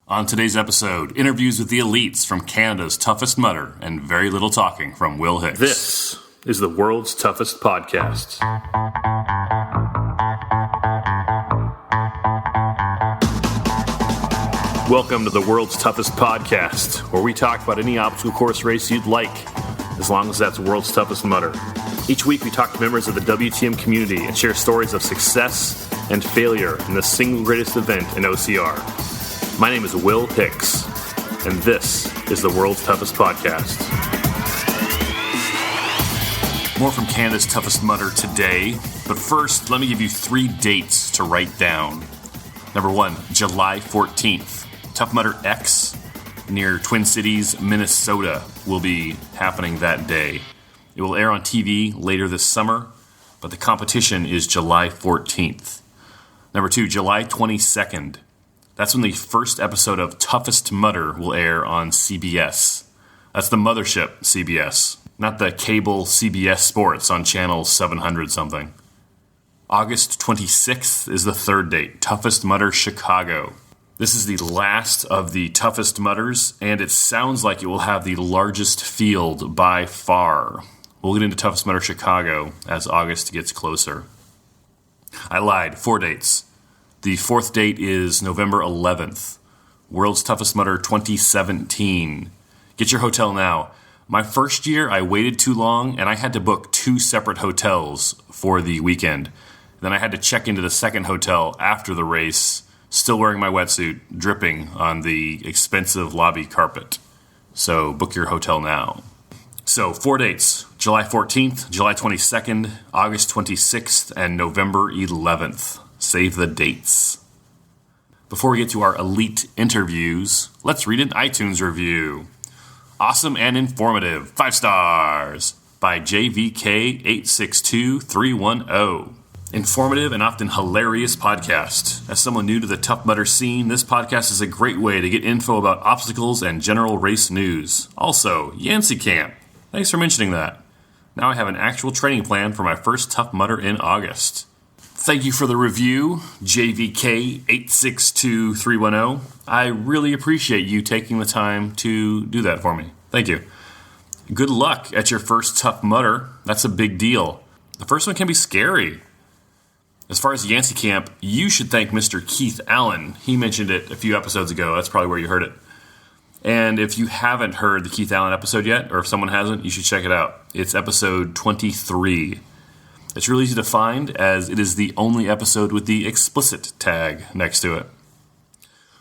On today's episode, interviews with the elites from Canada's toughest mudder and very little talking from Will Hicks. This is the world's toughest podcast. Welcome to the world's toughest podcast, where we talk about any obstacle course race you'd like, as long as that's world's toughest mudder. Each week we talk to members of the WTM community and share stories of success and failure in the single greatest event in OCR. My name is Will Hicks, and this is the world's toughest podcast. More from Canada's toughest mudder today, but first, let me give you 3 dates to write down. Number 1, July 14th. Tough Mudder X near Twin Cities, Minnesota will be happening that day. It will air on TV later this summer, but the competition is July 14th. Number 2, July 22nd. That's when the first episode of Toughest Mudder will air on CBS. That's the mothership CBS, not the cable CBS Sports on channel 700 something. August 26th is the 3rd date, Toughest Mudder Chicago. This is the last of the Toughest Mudders, and it sounds like it will have the largest field by far. We'll get into Toughest Mudder Chicago as August gets closer. I lied, 4 dates. The 4th date is November 11th, World's Toughest Mudder 2017. Get your hotel now. My first year, I waited too long, and I had to book 2 separate hotels for the weekend. Then I had to check into the second hotel after the race, still wearing my wetsuit, dripping on the expensive lobby carpet. So book your hotel now. So 4 dates, July 14th, July 22nd, August 26th, and November 11th. Save the dates. Before we get to our elite interviews, let's read an iTunes review. Awesome and informative, 5 stars, by JVK862310. Informative and often hilarious podcast. As someone new to the Tough Mudder scene, this podcast is a great way to get info about obstacles and general race news. Also, Yancey Camp. Thanks for mentioning that. Now I have an actual training plan for my first Tough Mudder in August. Thank you for the review, JVK862310. I really appreciate you taking the time to do that for me. Thank you. Good luck at your first Tough Mudder. That's a big deal. The first one can be scary. As far as Yancey Camp, you should thank Mr. Keith Allen. He mentioned it a few episodes ago. That's probably where you heard it. And if you haven't heard the Keith Allen episode yet, or if someone hasn't, you should check it out. It's episode 23. It's really easy to find, as it is the only episode with the explicit tag next to it.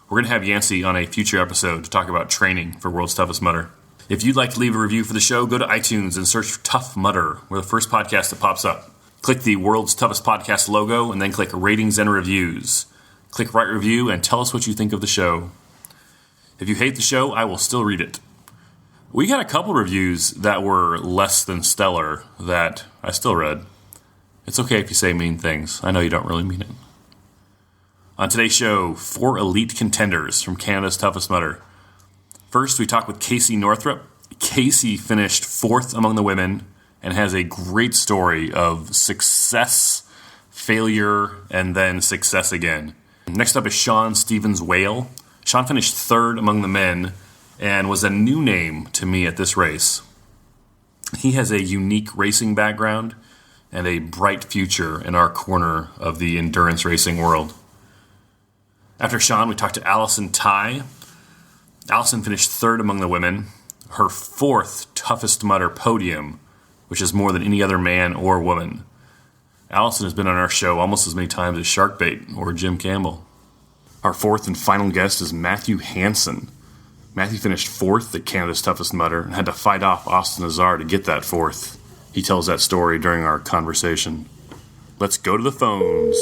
We're going to have Yancey on a future episode to talk about training for World's Toughest Mudder. If you'd like to leave a review for the show, go to iTunes and search for Tough Mudder. We're the first podcast that pops up. Click the World's Toughest Podcast logo, and then click Ratings and Reviews. Click Write Review and tell us what you think of the show. If you hate the show, I will still read it. We got a couple reviews that were less than stellar that I still read. It's okay if you say mean things. I know you don't really mean it. On today's show, 4 elite contenders from Canada's toughest mudder. First, we talk with Casey Northup. Casey finished 4th among the women and has a great story of success, failure, and then success again. Next up is Shaun Stevens-Whale. Shaun finished 3rd among the men and was a new name to me at this race. He has a unique racing background and a bright future in our corner of the endurance racing world. After Shaun, we talked to Allison Ty. Allison finished 3rd among the women, her 4th toughest mudder podium, which is more than any other man or woman. Allison has been on our show almost as many times as Sharkbait or Jim Campbell. Our 4th and final guest is Matthew Hansen. Matthew finished 4th at Canada's toughest mudder and had to fight off Austin Azar to get that 4th. He tells that story during our conversation. Let's go to the phones.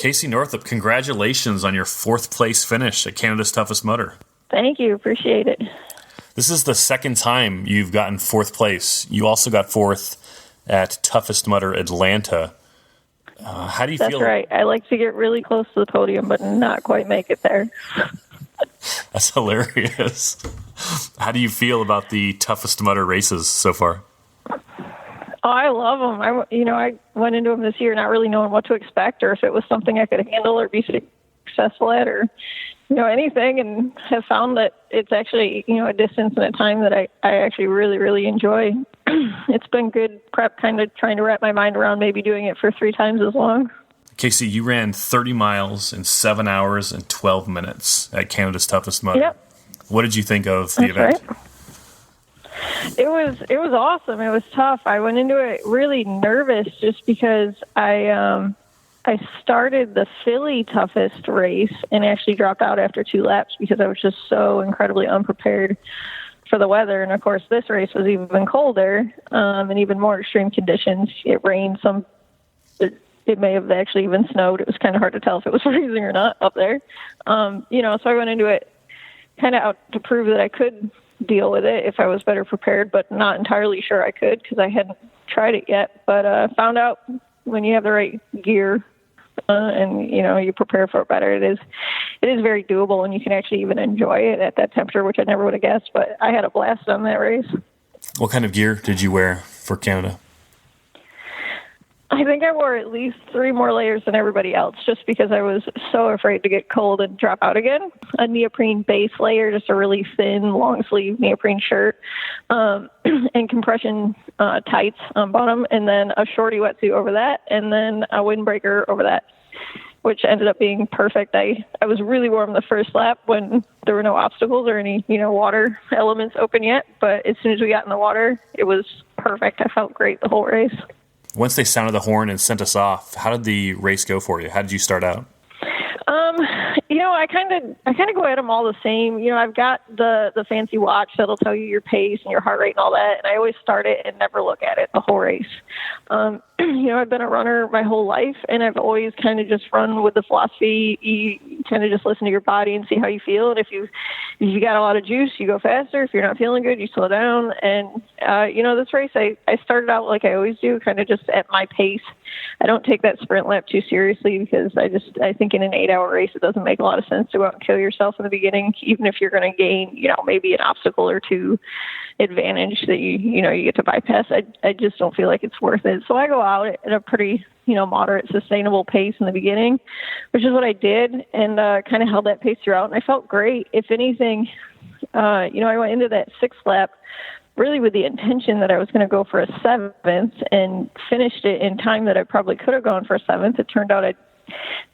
Casey Northup, congratulations on your 4th place finish at Canada's toughest mudder. Thank you. Appreciate it. This is the 2nd time you've gotten 4th place. You also got 4th at Toughest Mudder Atlanta. How do you feel? That's right. I like to get really close to the podium, but not quite make it there. That's hilarious. How do you feel about the Toughest Mudder races so far? Oh, I love them. I went into them this year not really knowing what to expect or if it was something I could handle or be successful at, or anything, and have found that it's actually, a distance and a time that I actually really, really enjoy. It's been good prep, kind of trying to wrap my mind around maybe doing it for 3 times as long. Casey, you ran 30 miles in 7 hours and 12 minutes at Canada's Toughest Mudder. Yep. What did you think of the event? Right. It was awesome. It was tough. I went into it really nervous just because I started the Philly toughest race and actually dropped out after 2 laps because I was just so incredibly unprepared for the weather. And of course, this race was even colder and even more extreme conditions. It rained some. It may have actually even snowed. It was kind of hard to tell if it was freezing or not up there. So I went into it kind of out to prove that I could deal with it if I was better prepared, but not entirely sure I could because I hadn't tried it yet. But found out when you have the right gear and you prepare for it better, it is very doable, and you can actually even enjoy it at that temperature, which I never would have guessed. But I had a blast on that race. What kind of gear did you wear for Canada? I think I wore at least 3 more layers than everybody else just because I was so afraid to get cold and drop out again. A neoprene base layer, just a really thin, long-sleeve neoprene shirt, and compression tights on bottom, and then a shorty wetsuit over that, and then a windbreaker over that, which ended up being perfect. I was really warm the first lap when there were no obstacles or any, water elements open yet, but as soon as we got in the water, it was perfect. I felt great the whole race. Once they sounded the horn and sent us off, how did the race go for you? How did you start out? I kind of go at them all the same. I've got the fancy watch that'll tell you your pace and your heart rate and all that, and I always start it and never look at it the whole race. I've been a runner my whole life, and I've always kind of just run with the philosophy. You kind of just listen to your body and see how you feel, and if you got a lot of juice, you go faster. If you're not feeling good, you slow down. And this race, I started out like I always do, kind of just at my pace. I don't take that sprint lap too seriously because I think in an 8-hour race, it doesn't make a lot of sense to go out and kill yourself in the beginning, even if you're going to gain, maybe an obstacle or 2 advantage that you get to bypass. I just don't feel like it's worth it. So I go out at a pretty, moderate, sustainable pace in the beginning, which is what I did, and kind of held that pace throughout. And I felt great. If anything, I went into that 6th lap really with the intention that I was going to go for a 7th and finished it in time that I probably could have gone for a 7th. It turned out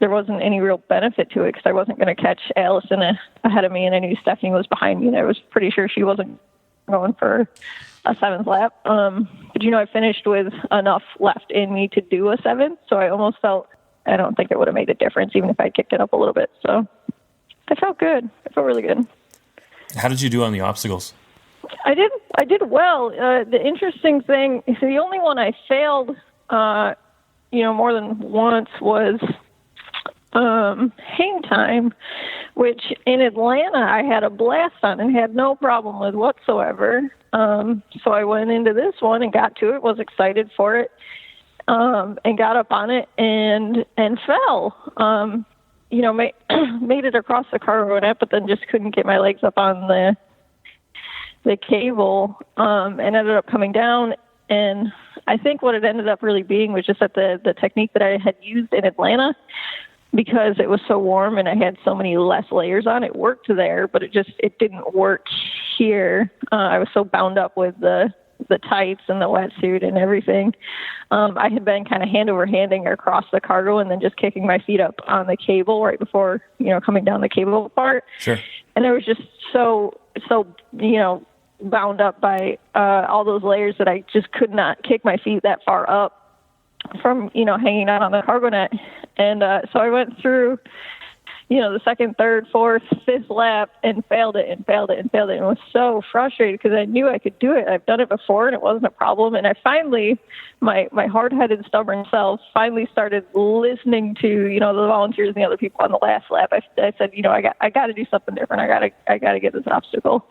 there wasn't any real benefit to it because I wasn't going to catch Allison ahead of me, and I knew Stephanie was behind me, and I was pretty sure she wasn't going for a 7th lap. But, I finished with enough left in me to do a 7th, so I almost felt I don't think it would have made a difference even if I kicked it up a little bit. So I felt good. I felt really good. How did you do on the obstacles? I did well. The interesting thing is the only one I failed, more than once was hang time, which in Atlanta I had a blast on and had no problem with whatsoever. So I went into this one and got to it, was excited for it, and got up on it and fell. Made it across the cargo net, but then just couldn't get my legs up on the cable, and ended up coming down. And I think what it ended up really being was just that the technique that I had used in Atlanta, because it was so warm and I had so many less layers on, it worked there, but it didn't work here. I was so bound up with the tights and the wetsuit and everything. I had been kind of hand over handing across the cargo and then just kicking my feet up on the cable right before, coming down the cable part. Sure. And I was just so, bound up by all those layers that I just could not kick my feet that far up from, hanging out on the cargo net. And so I went through, the 2nd, 3rd, 4th, 5th lap and failed it and was so frustrated because I knew I could do it. I've done it before and it wasn't a problem. And I finally, my hard-headed, stubborn self finally started listening to, the volunteers and the other people on the last lap. I said, I got to do something different. I got to get this obstacle.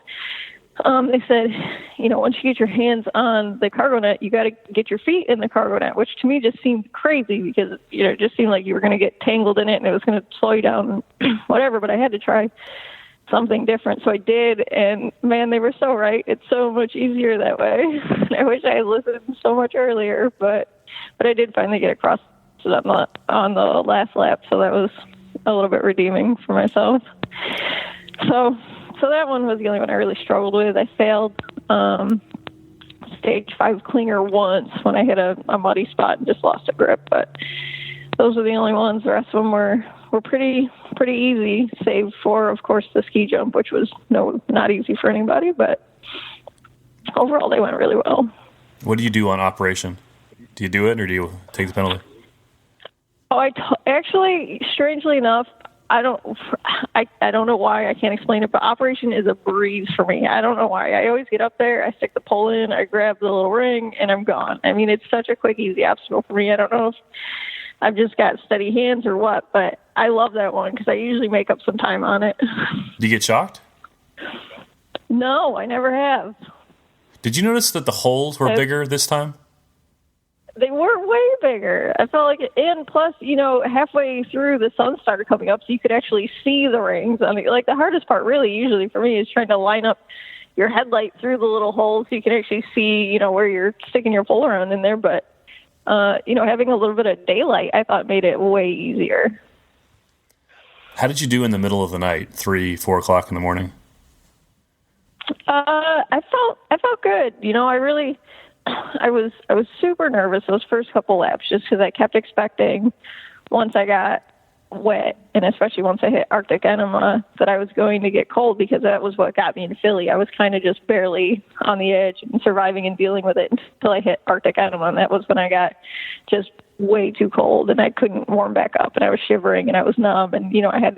They said, once you get your hands on the cargo net, you got to get your feet in the cargo net, which to me just seemed crazy because, it just seemed like you were going to get tangled in it and it was going to slow you down and whatever, but I had to try something different. So I did, and man, they were so right. It's so much easier that way. I wish I had listened so much earlier, but I did finally get across on the last lap, so that was a little bit redeeming for myself. So that one was the only one I really struggled with. I failed stage 5 clinger once when I hit a muddy spot and just lost a grip, but those were the only ones. The rest of them were pretty easy, save for, of course, the ski jump, which was not easy for anybody, but overall they went really well. What do you do on operation? Do you do it or do you take the penalty? Oh, actually, strangely enough, I don't know why. I can't explain it, but operation is a breeze for me. I don't know why. I always get up there, I stick the pole in, I grab the little ring, and I'm gone. I mean, it's such a quick, easy obstacle for me. I don't know if I've just got steady hands or what, but I love that one because I usually make up some time on it. Do you get shocked? No, I never have. Did you notice that the holes were bigger this time? They were way bigger. I felt like it. And plus, halfway through the sun started coming up, so you could actually see the rings. I mean, like the hardest part really usually for me is trying to line up your headlight through the little holes so you can actually see, where you're sticking your pole around in there. But, having a little bit of daylight, I thought made it way easier. How did you do in the middle of the night, 3, 4 o'clock in the morning? I felt good. I was super nervous those first couple laps just because I kept expecting once I got wet, and especially once I hit Arctic enema, that I was going to get cold, because that was what got me in Philly. I was kind of just barely on the edge and surviving and dealing with it until I hit Arctic enema, and that was when I got just way too cold and I couldn't warm back up, and I was shivering and I was numb, and I had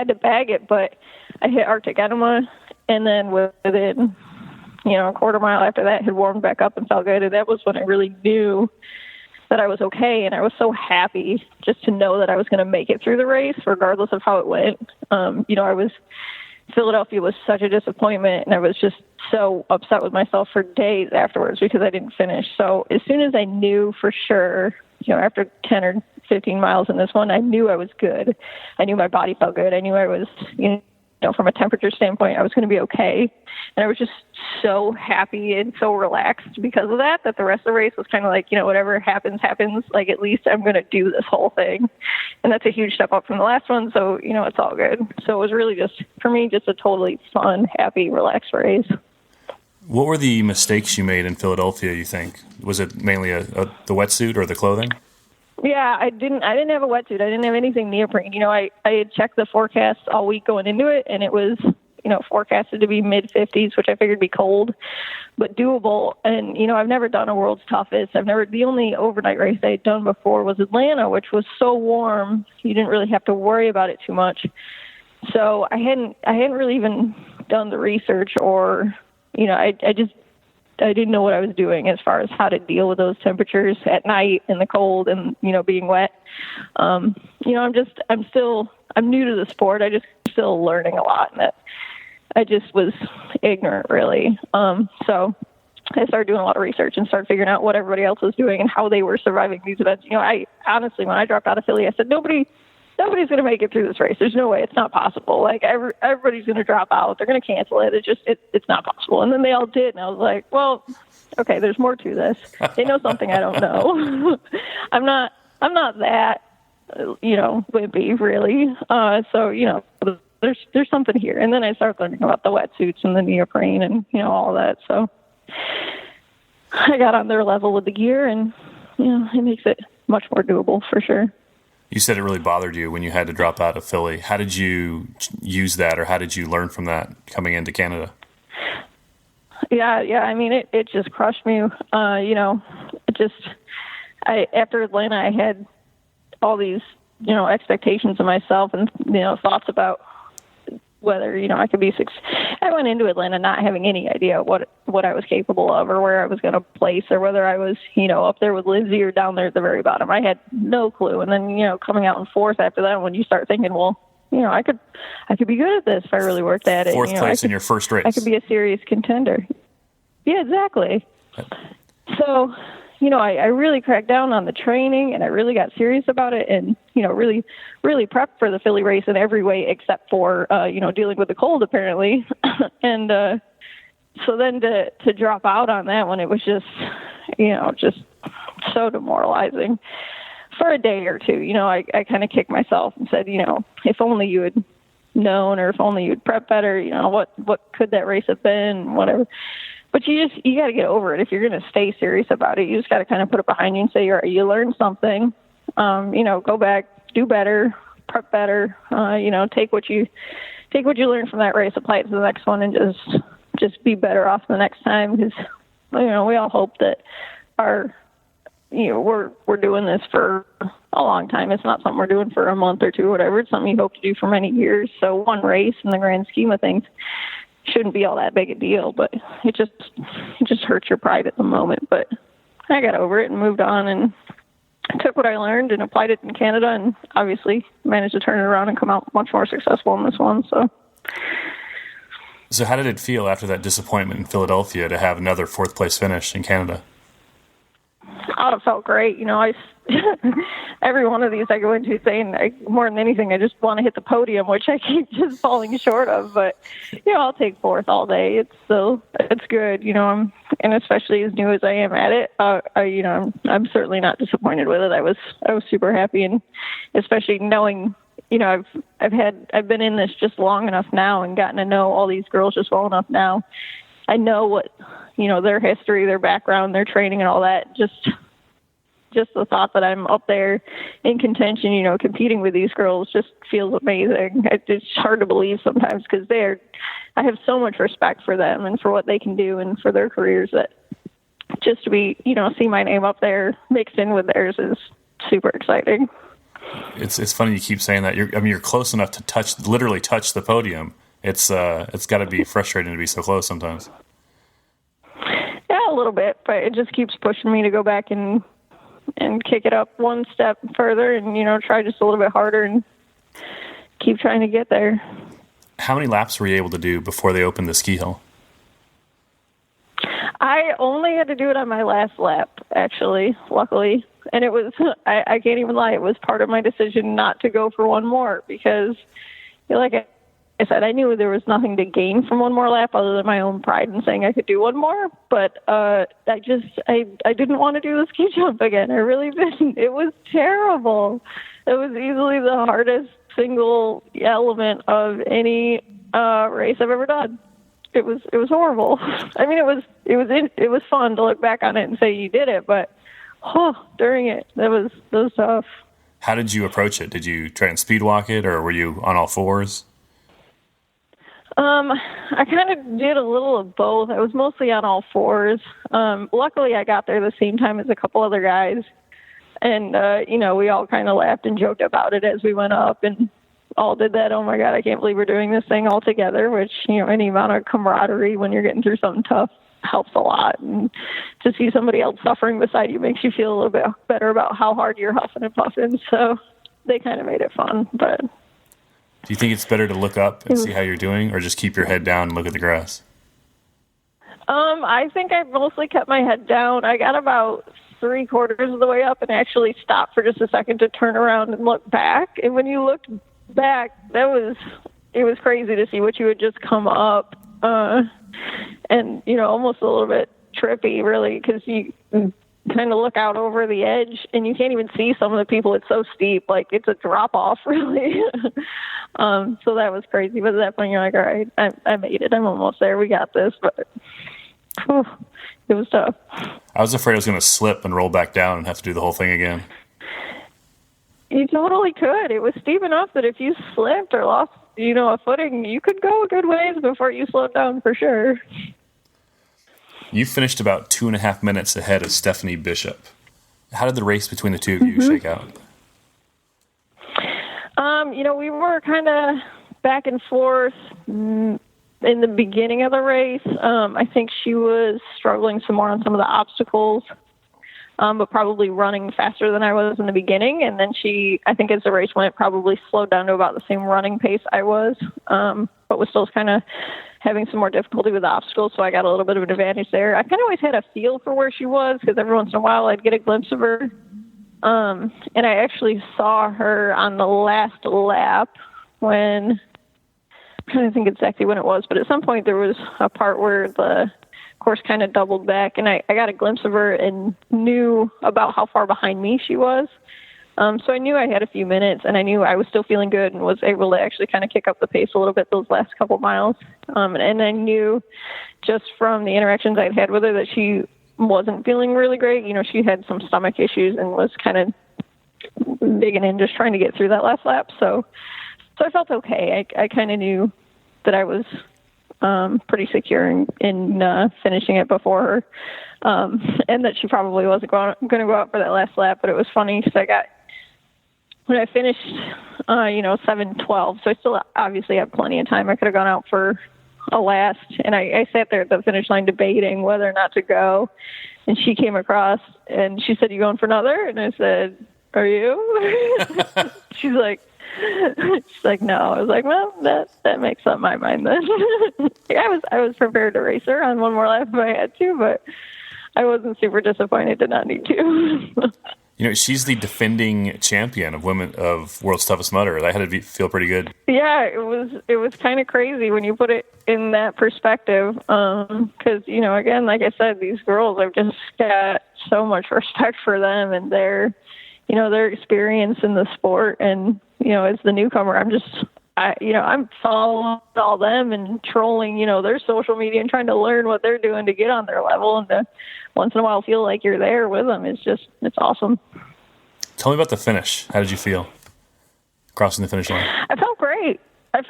to bag it. But I hit Arctic enema, and then within a quarter mile after that had warmed back up and felt good, and that was when I really knew that I was okay. And I was so happy just to know that I was going to make it through the race regardless of how it went. Philadelphia was such a disappointment, and I was just so upset with myself for days afterwards because I didn't finish. So as soon as I knew for sure, after 10 or 15 miles in this one, I knew I was good. I knew my body felt good. I knew I was, from a temperature standpoint, I was going to be okay. And I was just so happy and so relaxed because of that the rest of the race was kind of like, whatever happens. Like, at least I'm going to do this whole thing. And that's a huge step up from the last one. So, it's all good. So it was really just, for me, just a totally fun, happy, relaxed race. What were the mistakes you made in Philadelphia, you think? Was it mainly the wetsuit or the clothing? Yeah, I didn't have a wetsuit. I didn't have anything neoprene. I had checked the forecast all week going into it, and it was, forecasted to be mid-50s, which I figured would be cold, but doable. And, I've never done a world's toughest. The only overnight race I had done before was Atlanta, which was so warm, you didn't really have to worry about it too much. So I hadn't really even done the research, or, I didn't know what I was doing as far as how to deal with those temperatures at night in the cold and, being wet. I'm new to the sport. I just still learning a lot, and that I just was ignorant, really. So I started doing a lot of research and started figuring out what everybody else was doing and how they were surviving these events. I honestly, when I dropped out of Philly, I said, nobody's going to make it through this race. There's no way. It's not possible. Like, everybody's going to drop out. They're going to cancel it. It's not possible. And then they all did. And I was like, well, okay, there's more to this. They know something I don't know. I'm not that, wimpy, really. So, there's something here. And then I started learning about the wetsuits and the neoprene and, all of that. So I got on their level with the gear, and, it makes it much more doable for sure. You said it really bothered you when you had to drop out of Philly. How did you use that, or how did you learn from that coming into Canada? Yeah. I mean, it just crushed me. After Atlanta, I had all these, expectations of myself and, thoughts about whether, I could be successful. I went into Atlanta not having any idea what I was capable of or where I was going to place, or whether I was, up there with Lindsay or down there at the very bottom. I had no clue. And then, coming out in fourth after that, when you start thinking, well, I could be good at this if I really worked at it. Fourth place in your first race. I could be a serious contender. Yeah, exactly. So, I really cracked down on the training, and I really got serious about it, and, really, really prepped for the Philly race in every way except for, dealing with the cold, apparently. And so then to drop out on that one, it was just, just so demoralizing. For a day or two, I kind of kicked myself and said, if only you had known, or if only you'd prep better, what could that race have been, whatever. But you got to get over it. If you're going to stay serious about it, you just got to kind of put it behind you and say, all right, you learned something, go back, do better, prep better, take what you learned from that race, apply it to the next one, and just be better off the next time. Because, we all hope that we're doing this for a long time. It's not something we're doing for a month or two or whatever. It's something you hope to do for many years. So one race in the grand scheme of things shouldn't be all that big a deal, but it just hurts your pride at the moment. But I got over it and moved on and took what I learned and applied it in Canada, and obviously managed to turn it around and come out much more successful in this one. So how did it feel after that disappointment in Philadelphia to have another fourth place finish in Canada? Oh, it felt great. Every one of these I go into saying, more than anything, I just want to hit the podium, which I keep just falling short of. But, I'll take fourth all day. It's good. And especially as new as I am at it, I'm certainly not disappointed with it. I was super happy, and especially knowing, I've been in this just long enough now and gotten to know all these girls just well enough now. I know what, their history, their background, their training and all that. Just the thought that I'm up there in contention, competing with these girls just feels amazing. It's hard to believe sometimes because I have so much respect for them and for what they can do and for their careers, that just to be, see my name up there mixed in with theirs is super exciting. It's funny you keep saying that. You're close enough to literally touch the podium. It's got to be frustrating to be so close sometimes. Yeah, a little bit, but it just keeps pushing me to go back and kick it up one step further and, try just a little bit harder and keep trying to get there. How many laps were you able to do before they opened the ski hill? I only had to do it on my last lap, actually, luckily. And it was, I can't even lie, it was part of my decision not to go for one more because, like I said, I knew there was nothing to gain from one more lap other than my own pride in saying I could do one more. But I didn't want to do the ski jump again. I really didn't. It was terrible. It was easily the hardest single element of any race I've ever done. It was horrible. I mean, it was fun to look back on it and say you did it, but during it was tough. How did you approach it? Did you try and speed walk it, or were you on all fours? I kind of did a little of both. I was mostly on all fours. Luckily, I got there the same time as a couple other guys. And, we all kind of laughed and joked about it as we went up and all did that. Oh, my God, I can't believe we're doing this thing all together, which, any amount of camaraderie when you're getting through something tough helps a lot. And to see somebody else suffering beside you makes you feel a little bit better about how hard you're huffing and puffing. So they kind of made it fun, but... Do you think it's better to look up and see how you're doing, or just keep your head down and look at the grass? I think I mostly kept my head down. I got about 3/4 of the way up and actually stopped for just a second to turn around and look back. And when you looked back, it was crazy to see what you had just come up, and almost a little bit trippy, really, because you kind of look out over the edge and you can't even see some of the people. It's so steep, like it's a drop off, really. So that was crazy. But at that point, you're like, all right, I made it. I'm almost there. We got this. But it was tough. I was afraid I was going to slip and roll back down and have to do the whole thing again. You totally could. It was steep enough that if you slipped or lost, a footing, you could go a good ways before you slowed down for sure. You finished about 2.5 minutes ahead of Stephanie Bishop. How did the race between the two of you shake out? We were kind of back and forth in the beginning of the race. I think she was struggling some more on some of the obstacles, but probably running faster than I was in the beginning. And then I think as the race went, probably slowed down to about the same running pace I was, but was still kind of having some more difficulty with the obstacles, so I got a little bit of an advantage there. I kind of always had a feel for where she was because every once in a while I'd get a glimpse of her. And I actually saw her on the last lap when, I'm trying to think exactly when it was, but at some point there was a part where the course kind of doubled back, and I got a glimpse of her and knew about how far behind me she was. So I knew I had a few minutes, and I knew I was still feeling good and was able to actually kind of kick up the pace a little bit those last couple miles. And I knew just from the interactions I'd had with her that she wasn't feeling really great. You know, she had some stomach issues and was kind of digging in, just trying to get through that last lap. So I felt okay. I kind of knew that I was pretty secure in finishing it before her, and that she probably wasn't going to go out for that last lap. But it was funny because when I finished, 7:12, so I still obviously had plenty of time. I could have gone out for a last, and I sat there at the finish line debating whether or not to go. And she came across and she said, "You going for another?" And I said, "Are you?" She's like, "No." I was like, "Well, that makes up my mind then." I was prepared to race her on one more lap if I had to, but I wasn't super disappointed to not need to. You know, she's the defending champion of World's Toughest Mudder. That had to feel pretty good. Yeah, it was kind of crazy when you put it in that perspective. Because, again, like I said, these girls, I've just got so much respect for them and their experience in the sport. And, as the newcomer, I'm following all them and trolling, their social media and trying to learn what they're doing to get on their level, and to once in a while feel like you're there with them. It's awesome. Tell me about the finish. How did you feel crossing the finish line? I felt great. Like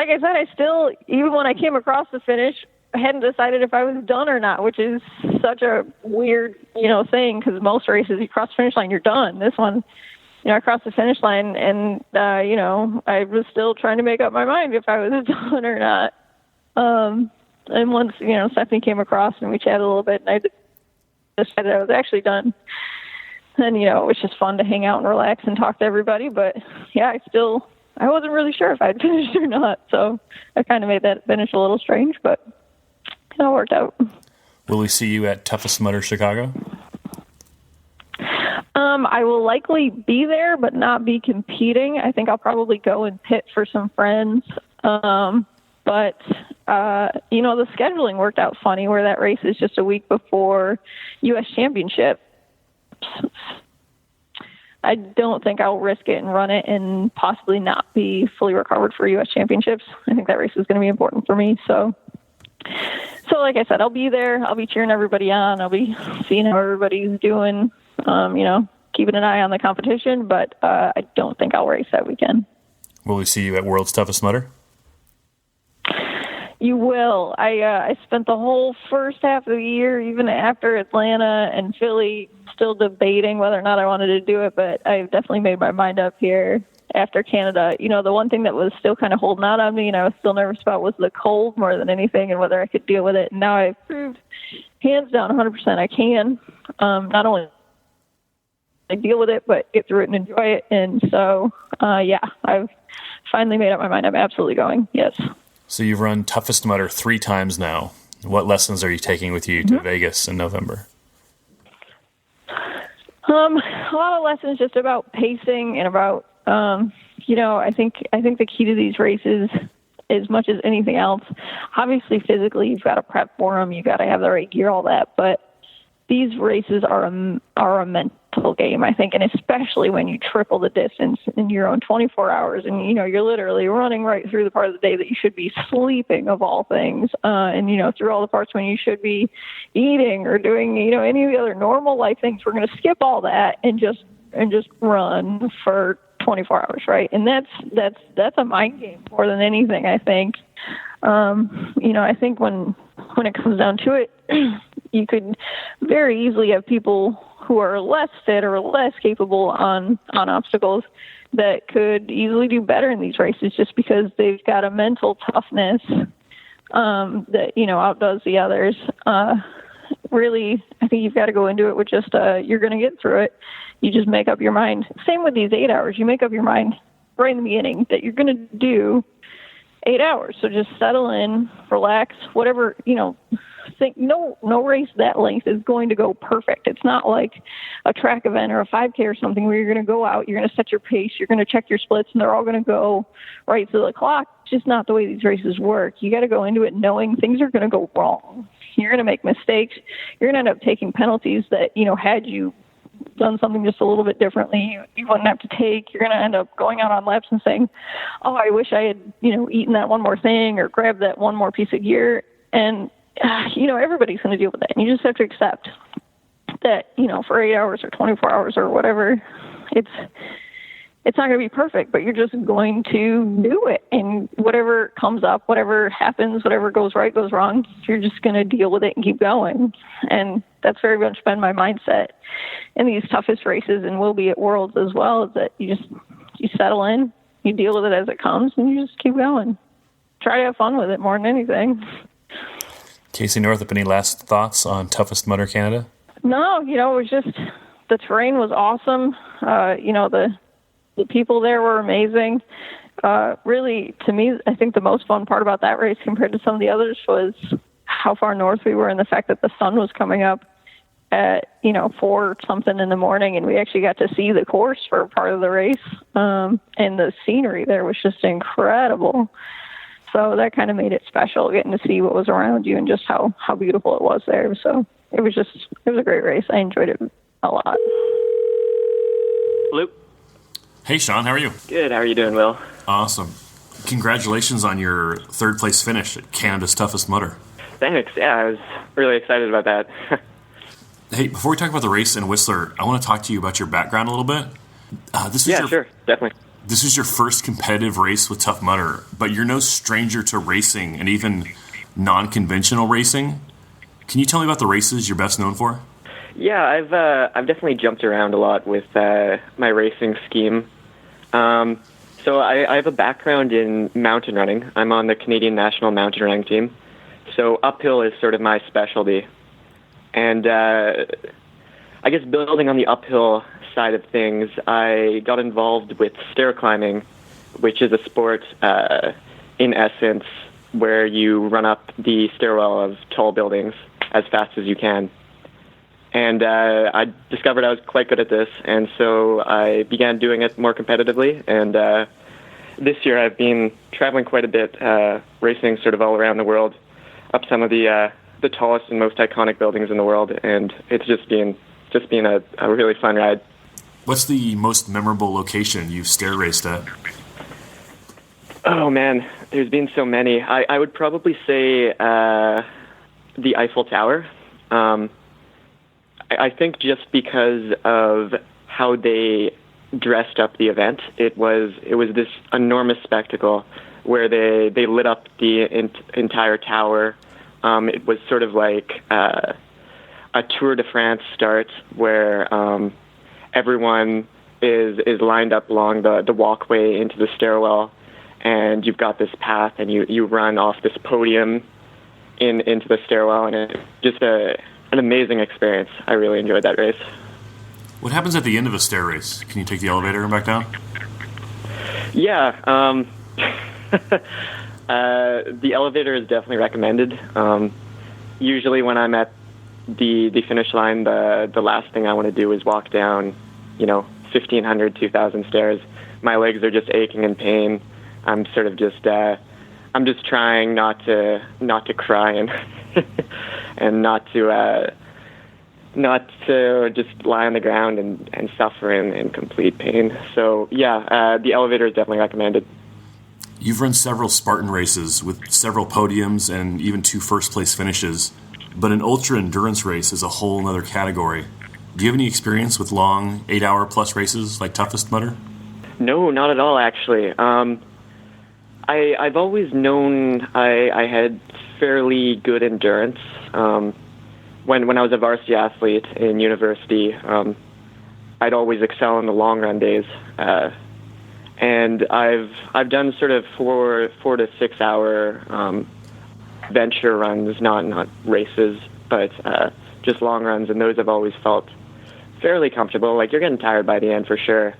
I said, I still, even when I came across the finish, I hadn't decided if I was done or not, which is such a weird, thing, because most races you cross the finish line, you're done. This one, I crossed the finish line, and, I was still trying to make up my mind if I was done or not. And once, Stephanie came across and we chatted a little bit, and I decided I was actually done. And, it was just fun to hang out and relax and talk to everybody. But, yeah, I wasn't really sure if I'd finished or not. So I kind of made that finish a little strange, but it all worked out. Will we see you at Toughest Mudder Chicago? I will likely be there, but not be competing. I think I'll probably go and pit for some friends. But the scheduling worked out funny, where that race is just a week before U.S. Championship. I don't think I'll risk it and run it and possibly not be fully recovered for U.S. Championships. I think that race is going to be important for me. So like I said, I'll be there. I'll be cheering everybody on. I'll be seeing how everybody's doing, keeping an eye on the competition, but I don't think I'll race that weekend. Will we see you at World's Toughest Mudder? You will. I spent the whole first half of the year, even after Atlanta and Philly, still debating whether or not I wanted to do it, but I've definitely made my mind up here after Canada. The one thing that was still kind of holding out on me and I was still nervous about was the cold more than anything, and whether I could deal with it. And now I've proved hands down 100% I can. Not only deal with it, but get through it and enjoy it. And so, I've finally made up my mind. I'm absolutely going. Yes. So you've run Toughest Mudder 3 times now. What lessons are you taking with you to Vegas in November? A lot of lessons just about pacing and about, I think the key to these races, as much as anything else, obviously physically you've got to prep for them. You've got to have the right gear, all that. But these races are a mental game, I think, and especially when you triple the distance in your own 24 hours, and you're literally running right through the part of the day that you should be sleeping, of all things, and through all the parts when you should be eating or doing any of the other normal life things. We're going to skip all that and just run for 24 hours, right? And that's a mind game more than anything, I think. I think when it comes down to it, you could very easily have people who are less fit or less capable on obstacles that could easily do better in these races, just because they've got a mental toughness that outdoes the others. Really, I think you've got to go into it with just you're going to get through it. You just make up your mind. Same with these 8 hours. You make up your mind right in the beginning that you're going to do 8 hours. So just settle in, relax, whatever, think no race that length is going to go perfect. It's not like a track event or a 5K or something where you're going to go out, you're going to set your pace, you're going to check your splits, and they're all going to go right to the clock. It's just not the way these races work. You got to go into it knowing things are going to go wrong. You're going to make mistakes. You're going to end up taking penalties that, had you done something just a little bit differently, you wouldn't have to take. You're going to end up going out on laps and saying, oh, I wish I had, eaten that one more thing or grabbed that one more piece of gear. And, everybody's going to deal with that. And you just have to accept that, for 8 hours or 24 hours or whatever, it's not going to be perfect, but you're just going to do it. And whatever comes up, whatever happens, whatever goes right, goes wrong, you're just going to deal with it and keep going. And that's very much been my mindset in these toughest races, and will be at Worlds as well, is that you settle in, you deal with it as it comes, and you just keep going. Try to have fun with it more than anything. Casey Northup, any last thoughts on Toughest Mudder Canada? No, it was just, the terrain was awesome. The people there were amazing. Really, to me, I think the most fun part about that race compared to some of the others was how far north we were, and the fact that the sun was coming up at, 4 something in the morning, and we actually got to see the course for part of the race. And the scenery there was just incredible. So that kind of made it special, getting to see what was around you and just how beautiful it was there. So it was a great race. I enjoyed it a lot. Hello. Hey, Shaun, how are you? Good. How are you doing, Will? Awesome. Congratulations on your third place finish at Canada's Toughest Mudder. Thanks. Yeah, I was really excited about that. Hey, before we talk about the race in Whistler, I want to talk to you about your background a little bit. Sure. Definitely. This is your first competitive race with Tough Mudder, but you're no stranger to racing and even non-conventional racing. Can you tell me about the races you're best known for? Yeah, I've definitely jumped around a lot with my racing scheme. So I have a background in mountain running. I'm on the Canadian National Mountain Running Team. So uphill is sort of my specialty. And I guess building on the uphill side of things, I got involved with stair climbing, which is a sport, in essence, where you run up the stairwell of tall buildings as fast as you can. And I discovered I was quite good at this, and so I began doing it more competitively. And this year I've been traveling quite a bit, racing sort of all around the world, up some of the tallest and most iconic buildings in the world, and it's just been a really fun ride. What's the most memorable location you've stair raced at? Oh man, there's been so many. I would probably say the Eiffel Tower. I think just because of how they dressed up the event, it was this enormous spectacle where they lit up the entire tower. It was sort of like a Tour de France start where everyone is lined up along the walkway into the stairwell, and you've got this path, and you run off this podium into the stairwell, and it's just an amazing experience. I really enjoyed that race. What happens at the end of a stair race? Can you take the elevator and back down? Yeah, the elevator is definitely recommended. Usually when I'm at the finish line, the last thing I want to do is walk down, 1,500, 2,000 stairs. My legs are just aching in pain. I'm sort of just I'm just trying not to cry and and not to just lie on the ground and suffer in complete pain. So yeah, the elevator is definitely recommended. You've run several Spartan races with several podiums and even 2 first-place finishes, but an ultra-endurance race is a whole other category. Do you have any experience with long 8-hour-plus races like Toughest Mudder? No, not at all, actually. I've always known I had fairly good endurance. When I was a varsity athlete in university, I'd always excel in the long run days. And I've done sort of 4 to 6 hour venture runs, not races, but just long runs, and those have always felt fairly comfortable. Like, you're getting tired by the end for sure.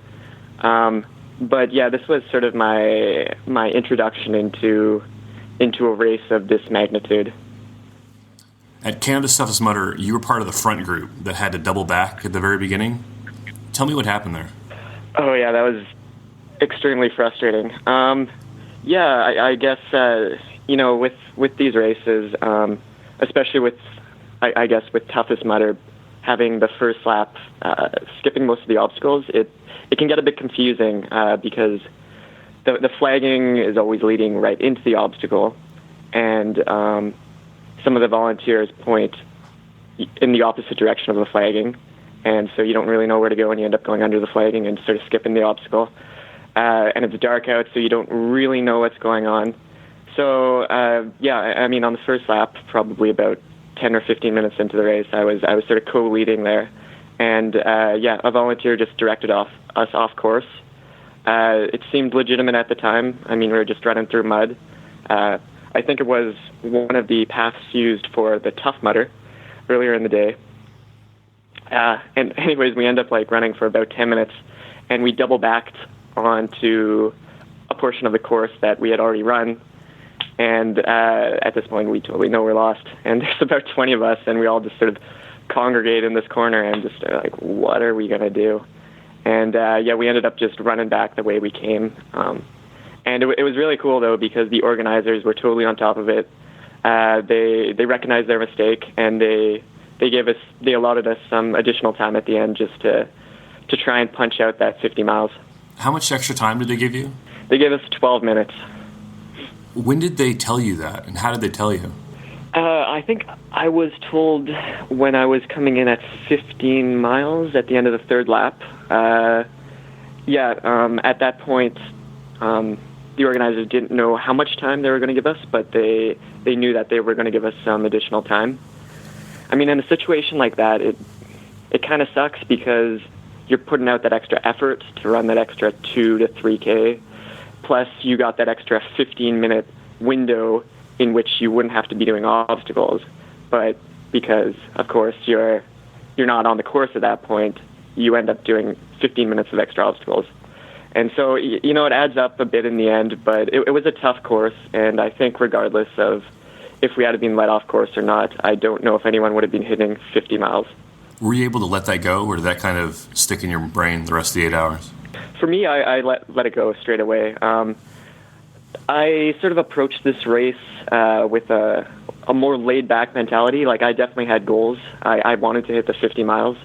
But yeah, this was sort of my introduction into a race of this magnitude. At Canada's Toughest Mudder, you were part of the front group that had to double back at the very beginning. Tell me what happened there. Oh yeah, that was extremely frustrating. I guess with these races, especially with Toughest Mudder, having the first lap, skipping most of the obstacles, it can get a bit confusing because the flagging is always leading right into the obstacle, and some of the volunteers point in the opposite direction of the flagging, and so you don't really know where to go, and you end up going under the flagging and sort of skipping the obstacle. And it's dark out, so you don't really know what's going on. So, I mean, on the first lap, probably about 10 or 15 minutes into the race, I was sort of co-leading there. And, a volunteer just directed us off course. It seemed legitimate at the time. I mean, we were just running through mud. I think it was one of the paths used for the Tough Mudder earlier in the day. And anyways, we end up running for about 10 minutes, and we double backed onto a portion of the course that we had already run. And at this point, we totally know we're lost. And there's about 20 of us, and we all just sort of congregate in this corner and just are like, what are we going to do? And we ended up just running back the way we came. And it was really cool, though, because the organizers were totally on top of it. They recognized their mistake, and they allotted us some additional time at the end just to try and punch out that 50 miles. How much extra time did they give you? They gave us 12 minutes. When did they tell you that, and how did they tell you? I think I was told when I was coming in at 15 miles at the end of the third lap. At that point, the organizers didn't know how much time they were going to give us, but they knew that they were going to give us some additional time. I mean, in a situation like that, it kind of sucks because you're putting out that extra effort to run that extra 2 to 3K, plus you got that extra 15-minute window in which you wouldn't have to be doing obstacles. But because, of course, you're not on the course at that point, you end up doing 15 minutes of extra obstacles. And so, it adds up a bit in the end, but it was a tough course, and I think regardless of if we had been let off course or not, I don't know if anyone would have been hitting 50 miles. Were you able to let that go, or did that kind of stick in your brain the rest of the 8 hours? For me, I let it go straight away. I sort of approached this race with a more laid-back mentality. Like, I definitely had goals. I wanted to hit the 50 miles.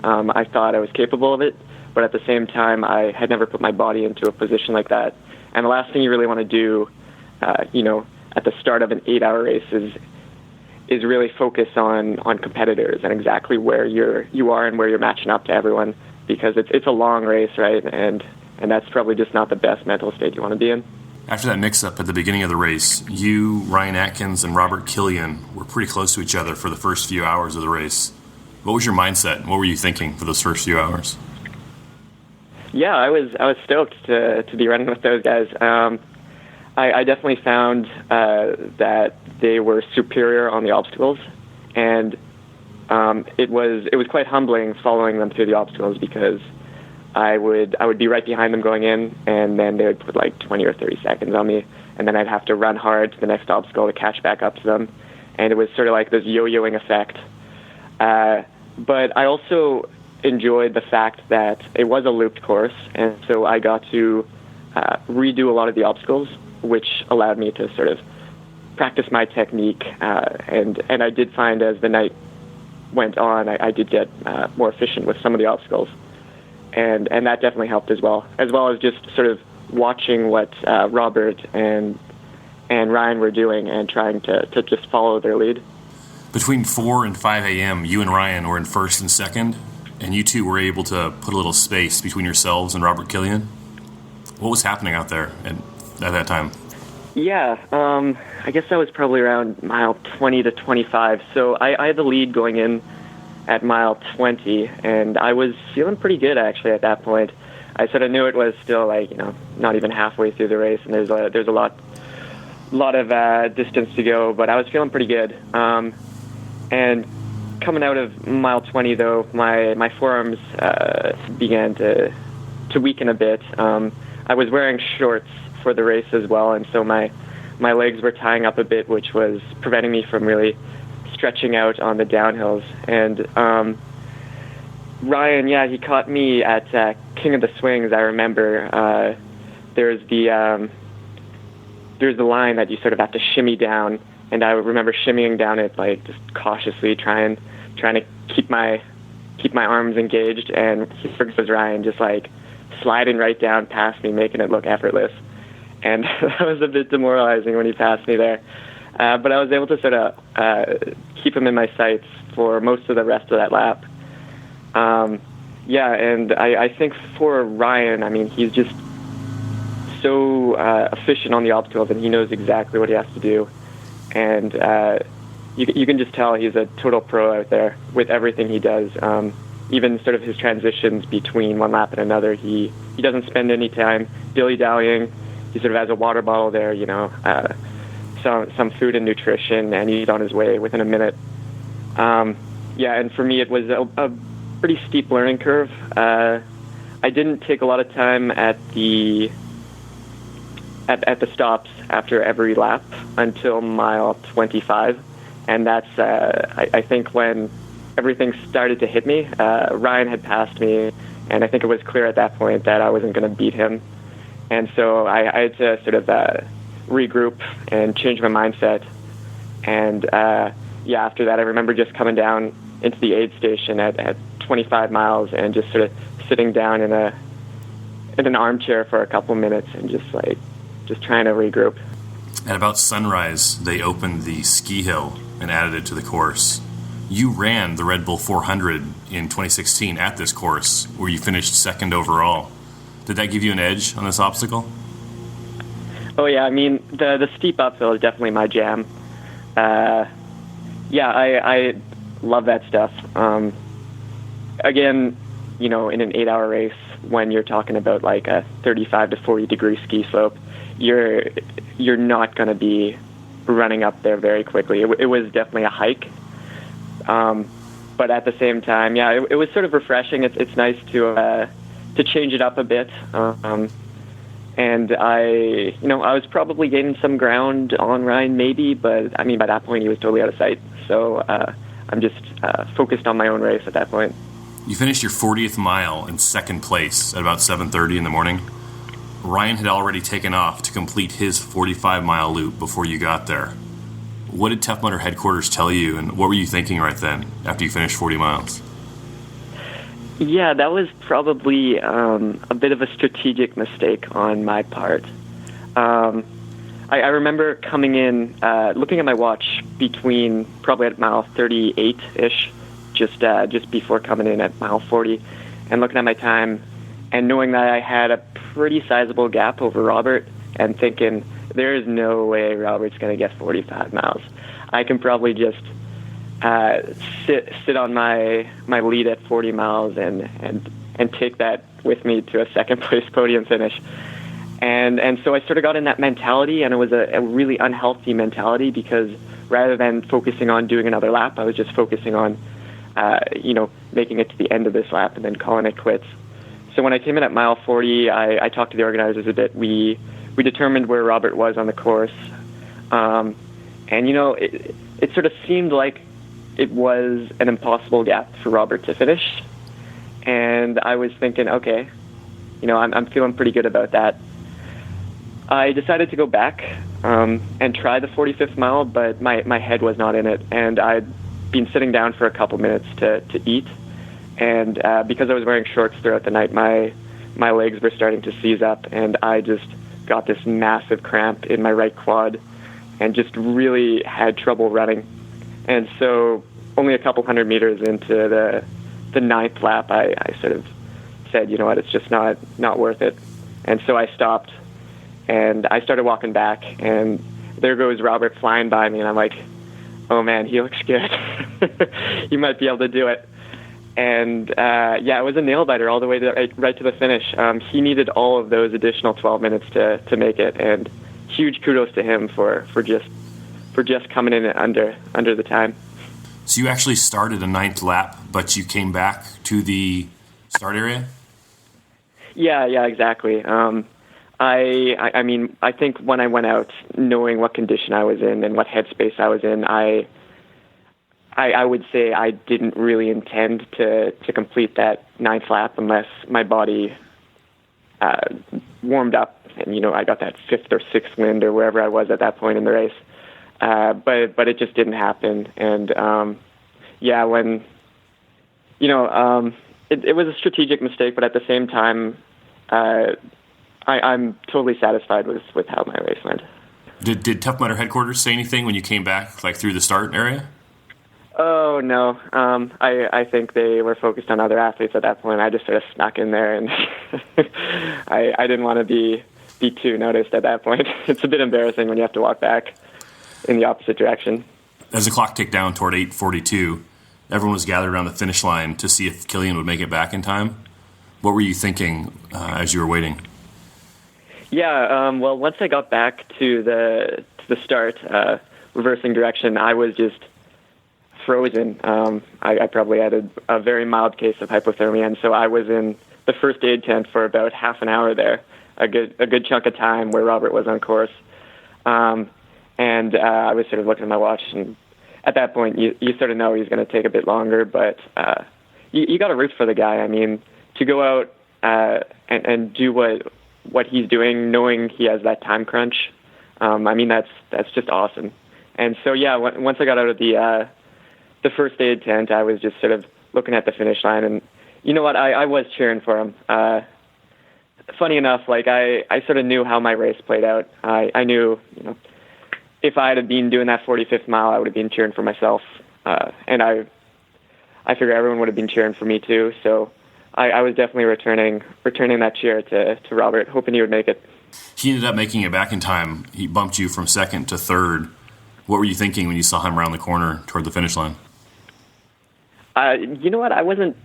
I thought I was capable of it, but at the same time, I had never put my body into a position like that. And the last thing you really want to do, at the start of an 8-hour race is really focus on competitors and exactly where you are and where you're matching up to everyone, because it's a long race, right? And that's probably just not the best mental state you want to be in. After that mix-up at the beginning of the race, you, Ryan Atkins, and Robert Killian were pretty close to each other for the first few hours of the race. What was your mindset? What were you thinking for those first few hours? Yeah, I was stoked to be running with those guys. I definitely found that they were superior on the obstacles, and it was quite humbling following them through the obstacles, because I would be right behind them going in, and then they would put 20 or 30 seconds on me, and then I'd have to run hard to the next obstacle to catch back up to them, and it was sort of like this yo-yoing effect. But I also enjoyed the fact that it was a looped course, and so I got to redo a lot of the obstacles, which allowed me to sort of practice my technique, and I did find as the night went on, I did get more efficient with some of the obstacles, and that definitely helped as well as just sort of watching what Robert and Ryan were doing and trying to just follow their lead. Between 4 and 5 a.m., you and Ryan were in first and second, and you two were able to put a little space between yourselves and Robert Killian. What was happening out there at that time? Yeah, I guess that was probably around mile 20 to 25. So I had the lead going in at mile 20, and I was feeling pretty good actually at that point. I sort of knew it was still not even halfway through the race, and there's a lot of distance to go, but I was feeling pretty good. And coming out of mile 20, though, my forearms began to weaken a bit. I was wearing shorts for the race as well, and so my legs were tying up a bit, which was preventing me from really stretching out on the downhills. And Ryan, he caught me at King of the Swings. I remember there's the line that you sort of have to shimmy down, and I remember shimmying down it just cautiously, trying to keep my keep my arms engaged, and here goes Ryan just like sliding right down past me, making it look effortless. And that was a bit demoralizing when he passed me there. But I was able to sort of keep him in my sights for most of the rest of that lap. And I think for Ryan, I mean, he's just so efficient on the obstacles, and he knows exactly what he has to do. And you can just tell he's a total pro out there with everything he does. Even sort of his transitions between one lap and another, he doesn't spend any time dilly-dallying. He sort of has a water bottle there, some food and nutrition, and he's on his way within a minute. And for me, it was a pretty steep learning curve. I didn't take a lot of time at the stops after every lap until mile 25, and that's I think when everything started to hit me. Ryan had passed me, and I think it was clear at that point that I wasn't going to beat him, and so I had to sort of regroup and change my mindset. And after that, I remember just coming down into the aid station at 25 miles and just sort of sitting down in an armchair for a couple minutes and just trying to regroup. At about sunrise, they opened the ski hill and added it to the course. You ran the Red Bull 400 in 2016 at this course, where you finished second overall. Did that give you an edge on this obstacle? Oh yeah, I mean the steep uphill is definitely my jam. I love that stuff. Again, in an 8-hour race, when you're talking about like a 35 to 40 degree ski slope, you're not going to be running up there very quickly. It was definitely a hike, but at the same time, it was sort of refreshing. It's nice to change it up a bit. And I was probably gaining some ground on Ryan, maybe, but I mean, by that point, he was totally out of sight. So I'm just focused on my own race at that point. You finished your 40th mile in second place at about 7:30 in the morning. Ryan had already taken off to complete his 45-mile loop before you got there. What did Tough Mudder headquarters tell you, and what were you thinking right then after you finished 40 miles? Yeah, that was probably a bit of a strategic mistake on my part. I remember coming in, looking at my watch between probably at mile 38-ish, just before coming in at mile 40, and looking at my time and knowing that I had a pretty sizable gap over Robert and thinking, there is no way Robert's going to get 45 miles. I can probably just sit on my lead at 40 miles and take that with me to a second place podium finish. And so I sort of got in that mentality, and it was a really unhealthy mentality, because rather than focusing on doing another lap, I was just focusing on making it to the end of this lap and then calling it quits. So when I came in at mile 40, I talked to the organizers a bit. We determined where Robert was on the course, and it sort of seemed like it was an impossible gap for Robert to finish. And I was thinking, okay, I'm feeling pretty good about that. I decided to go back and try the 45th mile, but my head was not in it, and I'd been sitting down for a couple minutes to eat. And because I was wearing shorts throughout the night, my legs were starting to seize up, and I just got this massive cramp in my right quad and just really had trouble running. And so only a couple hundred meters into the ninth lap, I sort of said, you know what, it's just not worth it. And so I stopped, and I started walking back, and there goes Robert flying by me, and I'm like, oh man, he looks good. He might be able to do it. And it was a nail biter all the way right to the finish. He needed all of those additional 12 minutes to make it, and huge kudos to him for just coming in under the time. So you actually started a ninth lap, but you came back to the start area? Yeah, exactly. I mean, I think when I went out, knowing what condition I was in and what headspace I was in, I would say I didn't really intend to complete that ninth lap unless my body warmed up and, I got that fifth or sixth wind or wherever I was at that point in the race. But it just didn't happen. And, it was a strategic mistake, but at the same time, I'm totally satisfied with how my race went. Did Tough Mudder headquarters say anything when you came back, like through the start area? Oh, no. I think they were focused on other athletes at that point. I just sort of snuck in there, and I didn't want to be too noticed at that point. It's a bit embarrassing when you have to walk back in the opposite direction. As the clock ticked down toward 8:42, everyone was gathered around the finish line to see if Killian would make it back in time. What were you thinking as you were waiting? Yeah, well, once I got back to the start, reversing direction, I was just frozen. I probably had a very mild case of hypothermia, and so I was in the first aid tent for about half an hour there, a good chunk of time where Robert was on course. And I was sort of looking at my watch, and at that point, you sort of know he's going to take a bit longer, but you got to root for the guy. I mean, to go out and do what he's doing, knowing he has that time crunch, I mean, that's just awesome. And so, yeah, once I got out of the first aid tent, I was just sort of looking at the finish line, and you know what? I was cheering for him. Funny enough, like I sort of knew how my race played out. I knew, if I had been doing that 45th mile, I would have been cheering for myself, and I figure everyone would have been cheering for me too. So I was definitely returning that cheer to Robert, hoping he would make it. He ended up making it back in time. He bumped you from second to third. What were you thinking when you saw him around the corner toward the finish line? You know what? I wasn't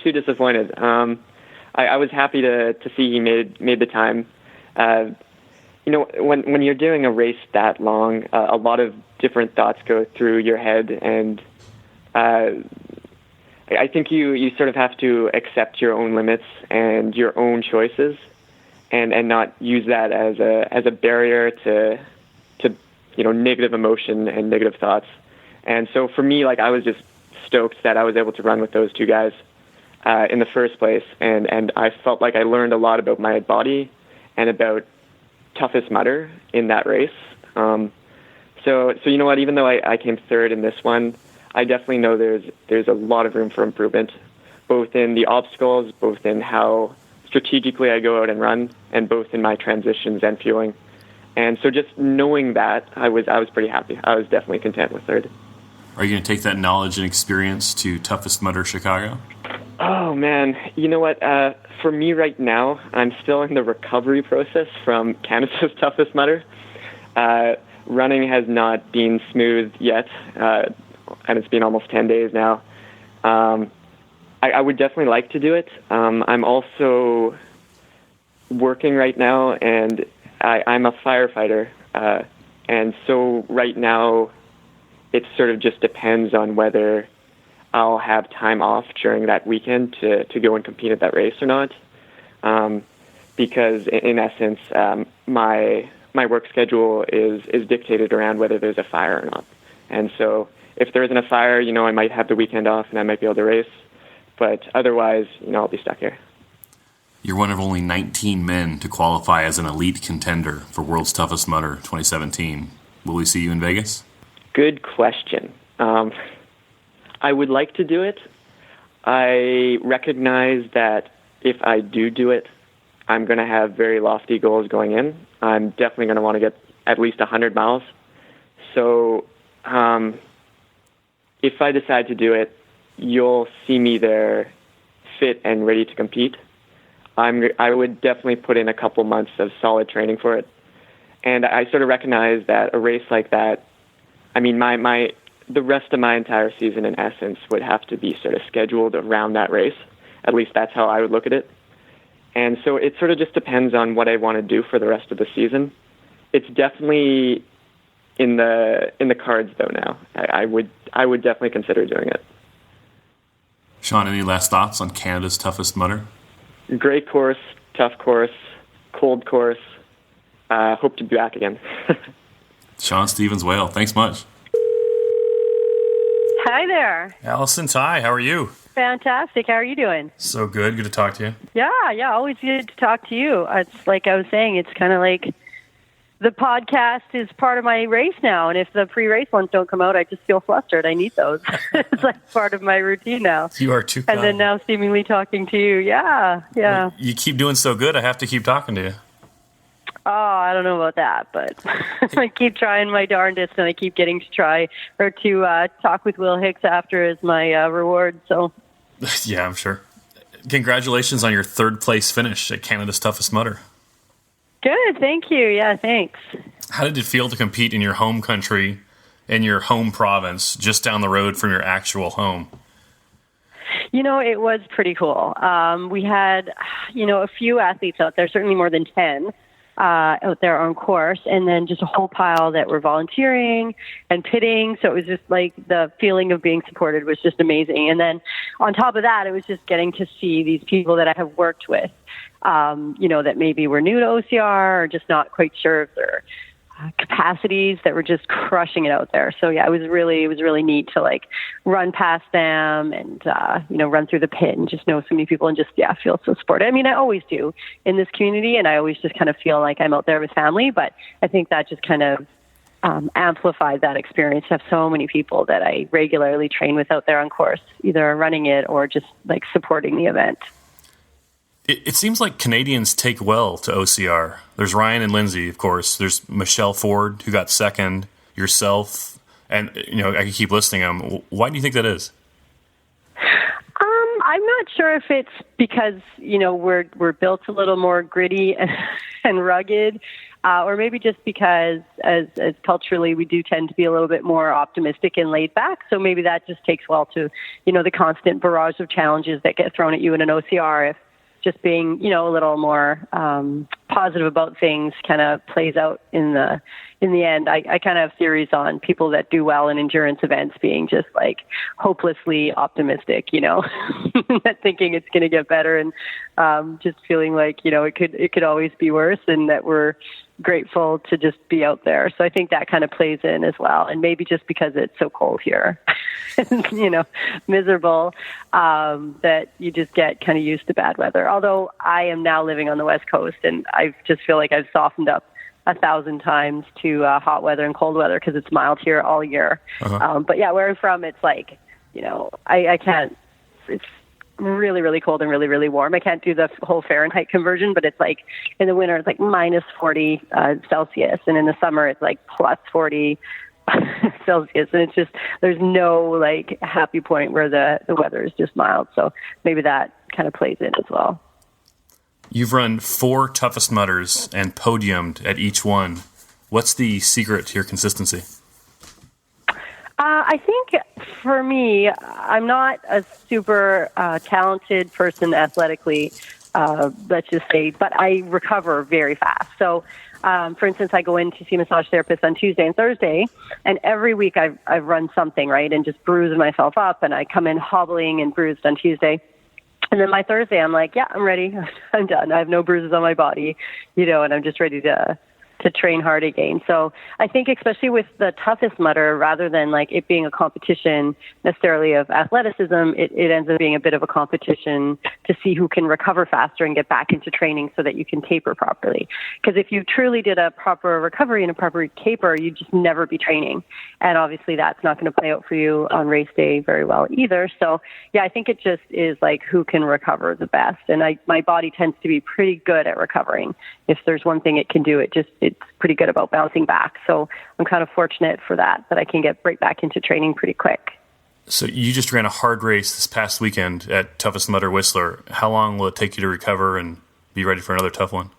too disappointed. I was happy to see he made the time. When you're doing a race that long, a lot of different thoughts go through your head, and I think you sort of have to accept your own limits and your own choices, and not use that as a barrier to negative emotion and negative thoughts. And so for me, like, I was just stoked that I was able to run with those two guys in the first place, and I felt like I learned a lot about my body and about toughest mudder in that race. So you know what? Even though I came third in this one, I definitely know there's a lot of room for improvement, both in the obstacles, both in how strategically I go out and run, and both in my transitions and fueling. And so just knowing that, I was pretty happy. I was definitely content with third. Are you going to take that knowledge and experience to Toughest Mudder Chicago? Oh, man. You know what? For me right now, I'm still in the recovery process from Canada's Toughest Mudder. Running has not been smooth yet, and it's been almost 10 days now. I would definitely like to do it. I'm also working right now, and I'm a firefighter. And so right now, it sort of just depends on whether I'll have time off during that weekend to go and compete at that race or not. Because in essence, my work schedule is dictated around whether there's a fire or not. And so if there isn't a fire, I might have the weekend off and I might be able to race. But otherwise, I'll be stuck here. You're one of only 19 men to qualify as an elite contender for World's Toughest Mudder 2017. Will we see you in Vegas? Good question. I would like to do it. I recognize that if I do it, I'm going to have very lofty goals going in. I'm definitely going to want to get at least 100 miles. So if I decide to do it, you'll see me there fit and ready to compete. I would definitely put in a couple months of solid training for it. And I sort of recognize that a race like that, I mean, the rest of my entire season, in essence, would have to be sort of scheduled around that race. At least that's how I would look at it. And so it sort of just depends on what I want to do for the rest of the season. It's definitely in the cards, though, now. I would definitely consider doing it. Shaun, any last thoughts on Canada's Toughest Mudder? Great course, tough course, cold course. Hope to be back again. Shaun Stevens-Whale, thanks much. Hi there. Allison, hi, how are you? Fantastic. How are you doing? So good. Good to talk to you. Yeah, always good to talk to you. It's like I was saying, it's kind of like The podcast is part of my race now, and if the pre-race ones don't come out, I just feel flustered. I need those. It's like part of my routine now. You are too kind. And then now seemingly talking to you. Yeah. Well, you keep doing so good, I have to keep talking to you. Oh, I don't know about that, but I keep trying my darndest, and I keep getting to try or to talk with Will Hicks after as my reward. So, yeah, I'm sure. Congratulations on your third place finish at Canada's Toughest Mudder. Good, thank you. Yeah, thanks. How did it feel to compete in your home country, in your home province, just down the road from your actual home? It was pretty cool. We had, a few athletes out there, certainly more than 10. Out there on course, and then just a whole pile that were volunteering and pitting. So it was just like the feeling of being supported was just amazing. And then on top of that, it was just getting to see these people that I have worked with, that maybe were new to OCR or just not quite sure of their capacities, that were just crushing it out there. So yeah, it was really neat to like run past them and, run through the pit and just know so many people and just, feel so supported. I mean, I always do in this community, and I always just kind of feel like I'm out there with family, but I think that just kind of amplified that experience to have so many people that I regularly train with out there on course, either running it or just like supporting the event. It seems like Canadians take well to OCR. There's Ryan and Lindsay, of course. There's Michelle Ford, who got second, yourself, and I can keep listing them. Why do you think that is? I'm not sure if it's because we're built a little more gritty and rugged, or maybe just because as culturally we do tend to be a little bit more optimistic and laid back. So maybe that just takes well to the constant barrage of challenges that get thrown at you in an OCR. If just being, a little more positive about things kind of plays out in the end. I kind of have theories on people that do well in endurance events being just like hopelessly optimistic, not thinking it's going to get better and just feeling like, it could always be worse, and that we're grateful to just be out there. So I think that kind of plays in as well. And maybe just because it's so cold here, miserable, that you just get kind of used to bad weather. Although I am now living on the West Coast, and I just feel like I've softened up 1,000 times to hot weather and cold weather because it's mild here all year. Uh-huh. But yeah, where I'm from, it's like, I can't, it's really, really cold and really, really warm. I can't do the whole Fahrenheit conversion, but it's like in the winter, it's like minus 40 Celsius. And in the summer, it's like plus 40 Celsius. And it's just, there's no like happy point where the weather is just mild. So maybe that kind of plays in as well. You've run 4 toughest mudders and podiumed at each one. What's the secret to your consistency? I think for me, I'm not a super talented person athletically, let's just say, but I recover very fast. So, for instance, I go in to see a massage therapist on Tuesday and Thursday, and every week I've run something, right, and just bruised myself up, and I come in hobbling and bruised on Tuesday. And then my Thursday, I'm like, yeah, I'm ready. I'm done. I have no bruises on my body, and I'm just ready to train hard again. So I think especially with the toughest mudder, rather than like it being a competition necessarily of athleticism, it ends up being a bit of a competition to see who can recover faster and get back into training so that you can taper properly. Because if you truly did a proper recovery and a proper taper, you'd just never be training. And obviously that's not going to play out for you on race day very well either. So yeah, I think it just is like who can recover the best. And my body tends to be pretty good at recovering. If there's one thing it can do, it's pretty good about bouncing back. So I'm kind of fortunate for that I can get right back into training pretty quick. So you just ran a hard race this past weekend at Toughest Mudder Whistler. How long will it take you to recover and be ready for another tough one?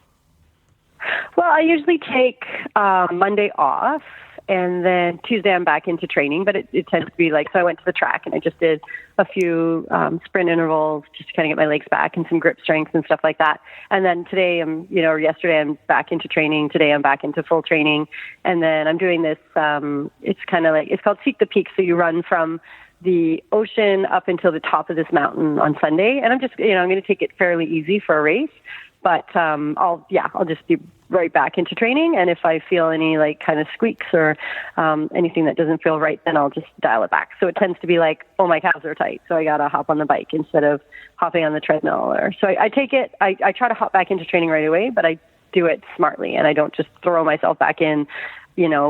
Well, I usually take Monday off, and then Tuesday I'm back into training, but it tends to be like, so I went to the track and I just did a few sprint intervals just to kind of get my legs back and some grip strength and stuff like that. And then today or yesterday I'm back into training. Today I'm back into full training. And then I'm doing this, it's kind of like, it's called Seek the Peak. So you run from the ocean up until the top of this mountain on Sunday. And I'm just, I'm going to take it fairly easy for a race. But I'll just be right back into training. And if I feel any like kind of squeaks or anything that doesn't feel right, then I'll just dial it back. So it tends to be like, oh, my calves are tight, so I got to hop on the bike instead of hopping on the treadmill. So I take it, I try to hop back into training right away, but I do it smartly, and I don't just throw myself back in,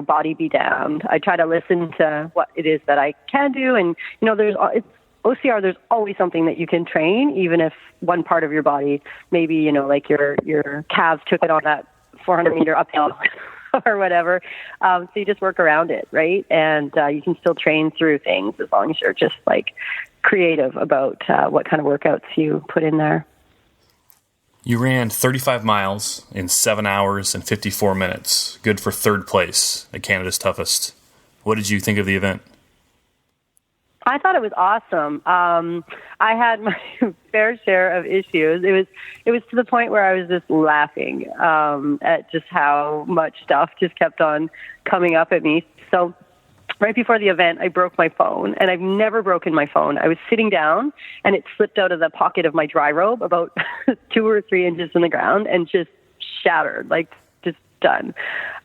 body be damned. I try to listen to what it is that I can do. And, it's OCR, there's always something that you can train, even if one part of your body, maybe, like your calves took it on that 400-meter uphill or whatever. So you just work around it, right? And you can still train through things as long as you're just like creative about what kind of workouts you put in there. You ran 35 miles in 7 hours and 54 minutes. Good for third place at Canada's Toughest. What did you think of the event? I thought it was awesome. I had my fair share of issues. It was to the point where I was just laughing at just how much stuff just kept on coming up at me. So right before the event, I broke my phone, and I've never broken my phone. I was sitting down, and it slipped out of the pocket of my dry robe about 2 or 3 inches from the ground and just shattered, like just done.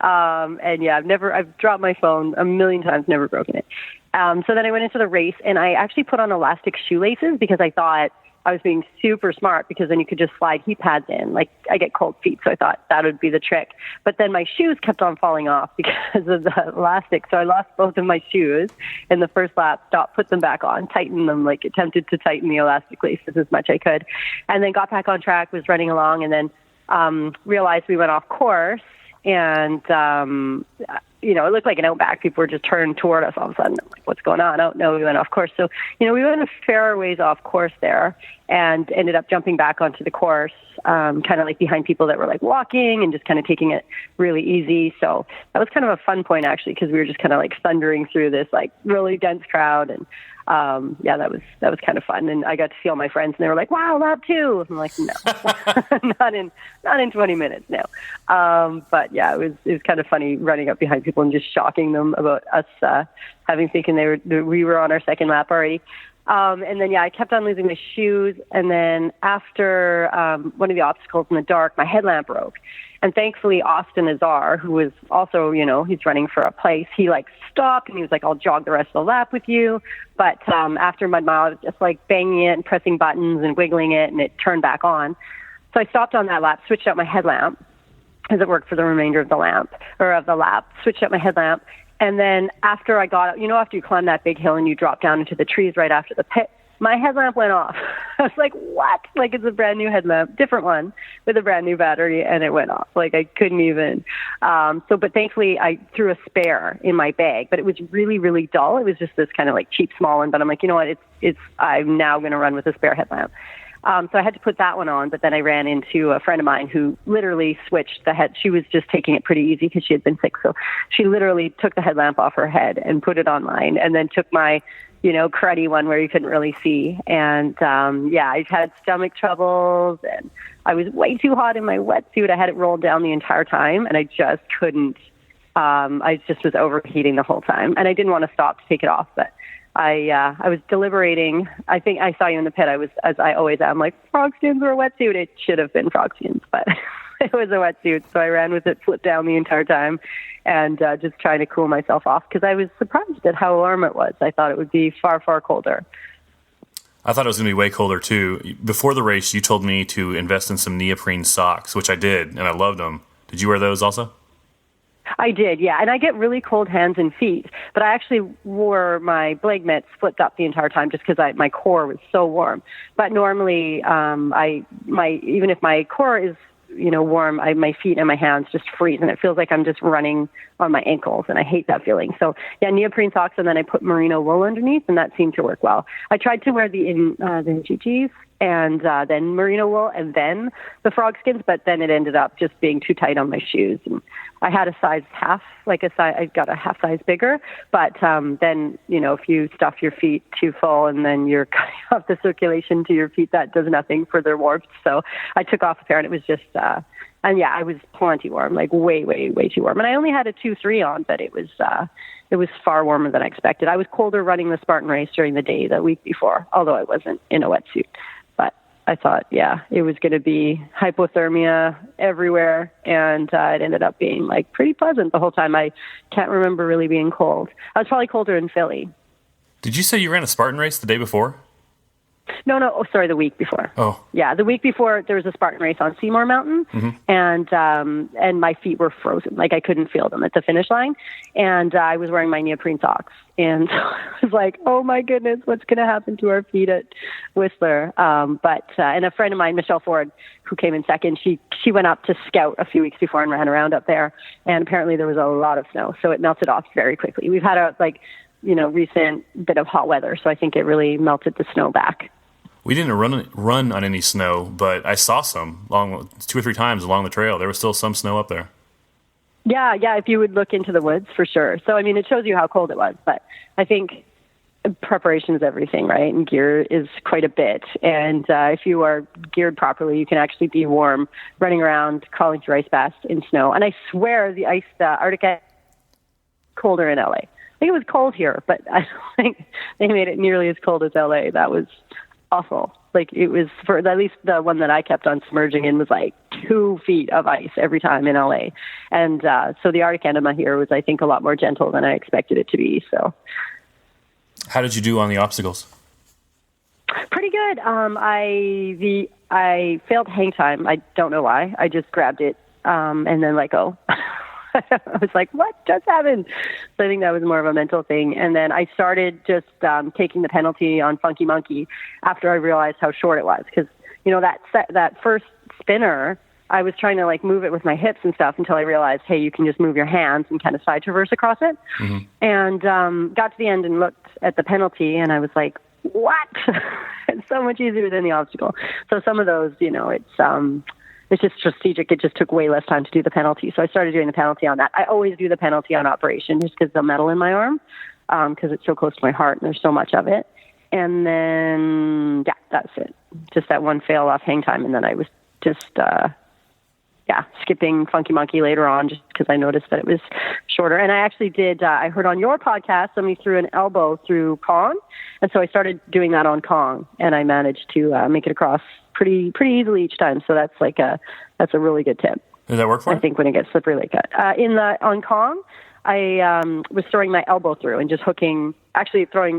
And yeah, I've dropped my phone a million times, never broken it. So then I went into the race, and I actually put on elastic shoelaces because I thought I was being super smart, because then you could just slide heat pads in. Like, I get cold feet, so I thought that would be the trick. But then my shoes kept on falling off because of the elastic. So I lost both of my shoes in the first lap, stopped, put them back on, tightened them, like attempted to tighten the elastic laces as much as I could. And then got back on track, was running along, and then realized we went off course. And, it looked like an outback. People were just turned toward us all of a sudden. I'm like, what's going on? Oh, no, we went off course. So, we went a fair ways off course there and ended up jumping back onto the course, kind of like behind people that were like walking and just kind of taking it really easy. So that was kind of a fun point, actually, because we were just kind of like thundering through this like really dense crowd. And that was kind of fun. And I got to see all my friends, and they were like, wow, lap 2. I'm like, no, not in 20 minutes, no. But yeah, it was kind of funny running up behind people and just shocking them about us having thinking we were on our second lap already. And then, I kept on losing my shoes. And then after one of the obstacles in the dark, my headlamp broke. And thankfully, Austin Azar, who was also, he's running for a place, he stopped, and he was like, I'll jog the rest of the lap with you. But after Mud Mile, I was just banging it and pressing buttons and wiggling it, and it turned back on. So I stopped on that lap, switched out my headlamp, because it worked for the remainder of the lap, switched out my headlamp. And then after I got out, after you climb that big hill and you drop down into the trees right after the pit, my headlamp went off. I was like, what? Like, it's a brand new headlamp, different one with a brand new battery, and it went off. Like, I couldn't even. But thankfully I threw a spare in my bag, but it was really, really dull. It was just this kind of cheap small one, but I'm like, you know what? I'm now going to run with a spare headlamp. So I had to put that one on, but then I ran into a friend of mine who literally switched the head. She was just taking it pretty easy because she had been sick. So she literally took the headlamp off her head and put it on mine, and then took my, cruddy one where you couldn't really see. And, I had stomach troubles, and I was way too hot in my wetsuit. I had it rolled down the entire time, and I just couldn't, I just was overheating the whole time, and I didn't want to stop to take it off, but I was deliberating. I think I saw you in the pit. I was, as I always am, like, frog skins or a wetsuit. It should have been frog skins, but it was a wetsuit. So I ran with it flipped down the entire time, and just trying to cool myself off, because I was surprised at how warm it was. I thought it would be far, far colder. I thought it was going to be way colder too. Before the race, you told me to invest in some neoprene socks, which I did, and I loved them. Did you wear those also? I did, yeah. And I get really cold hands and feet, but I actually wore my blade mitts flipped up the entire time just because my core was so warm. But normally, even if my core is, warm, my feet and my hands just freeze, and it feels like I'm just running on my ankles, and I hate that feeling. So yeah, neoprene socks, and then I put merino wool underneath, and that seemed to work well. I tried to wear the GGs, and then merino wool, and then the frog skins, but then it ended up just being too tight on my shoes. And I had a size half, I got a half size bigger, but then, if you stuff your feet too full and then you're cutting off the circulation to your feet, that does nothing for their warmth. So I took off a pair, and it was just, I was plenty warm, like way, way, way too warm. And I only had a 2-3 on, but it was far warmer than I expected. I was colder running the Spartan race during the day the week before, although I wasn't in a wetsuit. I thought, it was going to be hypothermia everywhere, and it ended up being pretty pleasant the whole time. I can't remember really being cold. I was probably colder in Philly. Did you say you ran a Spartan race the day before? No. Oh, sorry, the week before. Oh. Yeah, the week before there was a Spartan race on Seymour Mountain, and my feet were frozen. Like I couldn't feel them at the finish line, and I was wearing my neoprene socks, and I was like, "Oh my goodness, what's going to happen to our feet at Whistler?" And a friend of mine, Michelle Ford, who came in second, she went up to scout a few weeks before and ran around up there, and apparently there was a lot of snow, so it melted off very quickly. We've had a recent bit of hot weather, so I think it really melted the snow back. We didn't run on any snow, but I saw some 2 or 3 times along the trail. There was still some snow up there. Yeah, if you would look into the woods, for sure. So, I mean, it shows you how cold it was, but I think preparation is everything, right? And gear is quite a bit. And if you are geared properly, you can actually be warm running around, crawling through ice baths in snow. And I swear the Arctic ice colder in LA. I think it was cold here, but I don't think they made it nearly as cold as LA. That was awful. Like it was, for at least the one that I kept on submerging in was like 2 feet of ice every time in LA. And so the Arctic enema here was, I think, a lot more gentle than I expected it to be. So how did you do on the obstacles? Pretty good. I failed hang time. I don't know why. I just grabbed it and then let go. I was like, what just happened? So I think that was more of a mental thing. And then I started just taking the penalty on Funky Monkey after I realized how short it was. Because, that first spinner, I was trying to like move it with my hips and stuff until I realized, hey, you can just move your hands and kind of side traverse across it. Mm-hmm. And got to the end and looked at the penalty and I was like, what? It's so much easier than the obstacle. So some of those, it's just strategic. It just took way less time to do the penalty. So I started doing the penalty on that. I always do the penalty on operation just because the metal in my arm, because it's so close to my heart and there's so much of it. And then, that's it. Just that one fail off hang time. And then I was just, skipping Funky Monkey later on just because I noticed that it was shorter. And I actually did, I heard on your podcast, somebody threw an elbow through Kong. And so I started doing that on Kong and I managed to make it across pretty easily each time. So that's that's a really good tip. Does that work for you? I think when it gets slippery like that. On Kong, I was throwing my elbow through and just throwing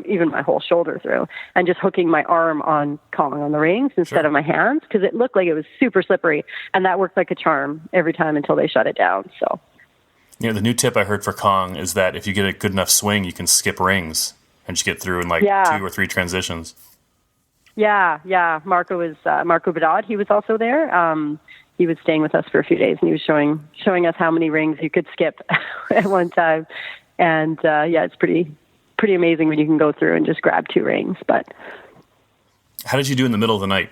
even my whole shoulder through and just hooking my arm on Kong on the rings instead of my hands because it looked like it was super slippery and that worked like a charm every time until they shut it down. So, the new tip I heard for Kong is that if you get a good enough swing, you can skip rings and just get through in 2 or 3 transitions. Yeah. Marco Bedard, he was also there. He was staying with us for a few days and he was showing us how many rings you could skip at one time. And it's pretty amazing when you can go through and just grab 2 rings. But how did you do in the middle of the night?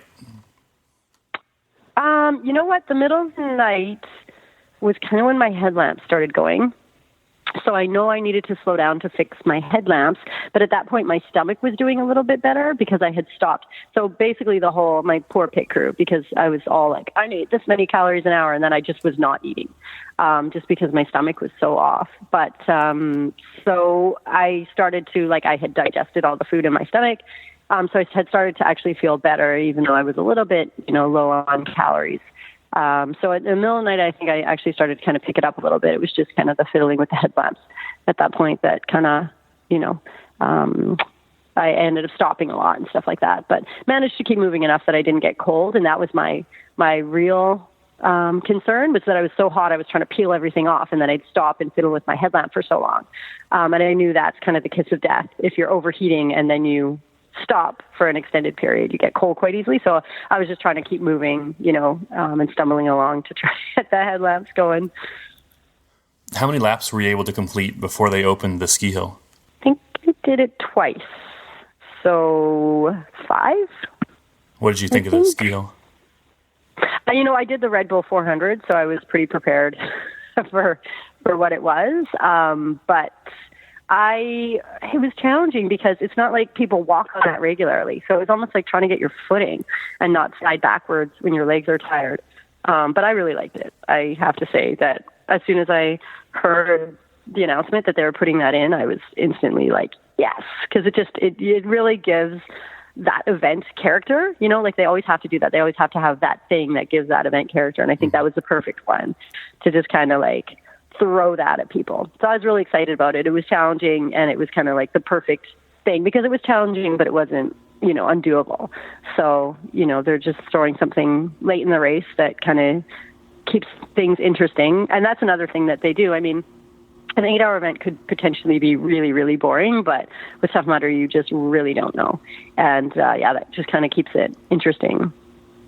You know what? The middle of the night was kind of when my headlamp started going. So I know I needed to slow down to fix my headlamps, but at that point my stomach was doing a little bit better because I had stopped. So basically my poor pit crew, because I was all like, I need this many calories an hour, and then I just was not eating, just because my stomach was so off. But so I started to, I had digested all the food in my stomach, so I had started to actually feel better, even though I was a little bit, low on calories. So in the middle of the night, I think I actually started to kind of pick it up a little bit. It was just kind of the fiddling with the headlamps at that point that kind of, I ended up stopping a lot and stuff like that, but managed to keep moving enough that I didn't get cold. And that was my real concern, was that I was so hot, I was trying to peel everything off, and then I'd stop and fiddle with my headlamp for so long. And I knew that's kind of the kiss of death. If you're overheating and then you stop for an extended period, you get cold quite easily. So I was just trying to keep moving, and stumbling along to try to get the headlamps going. How many laps were you able to complete before they opened the ski hill? I think I did it twice. So 5. What did you think of the ski hill? I did the Red Bull 400, so I was pretty prepared for what it was. But it was challenging because it's not like people walk on that regularly. So it was almost like trying to get your footing and not slide backwards when your legs are tired. But I really liked it. I have to say that as soon as I heard the announcement that they were putting that in, I was instantly like, yes, because it really gives that event character, they always have to do that. They always have to have that thing that gives that event character. And I think that was the perfect one to just kind of throw that at people. So I was really excited about it. It was challenging, and it was kind of like the perfect thing because it was challenging, but it wasn't undoable. So, they're just throwing something late in the race that kind of keeps things interesting. And that's another thing that they do. I mean, an 8-hour event could potentially be really, really boring, but with Tough Mudder, you just really don't know. And that just kind of keeps it interesting.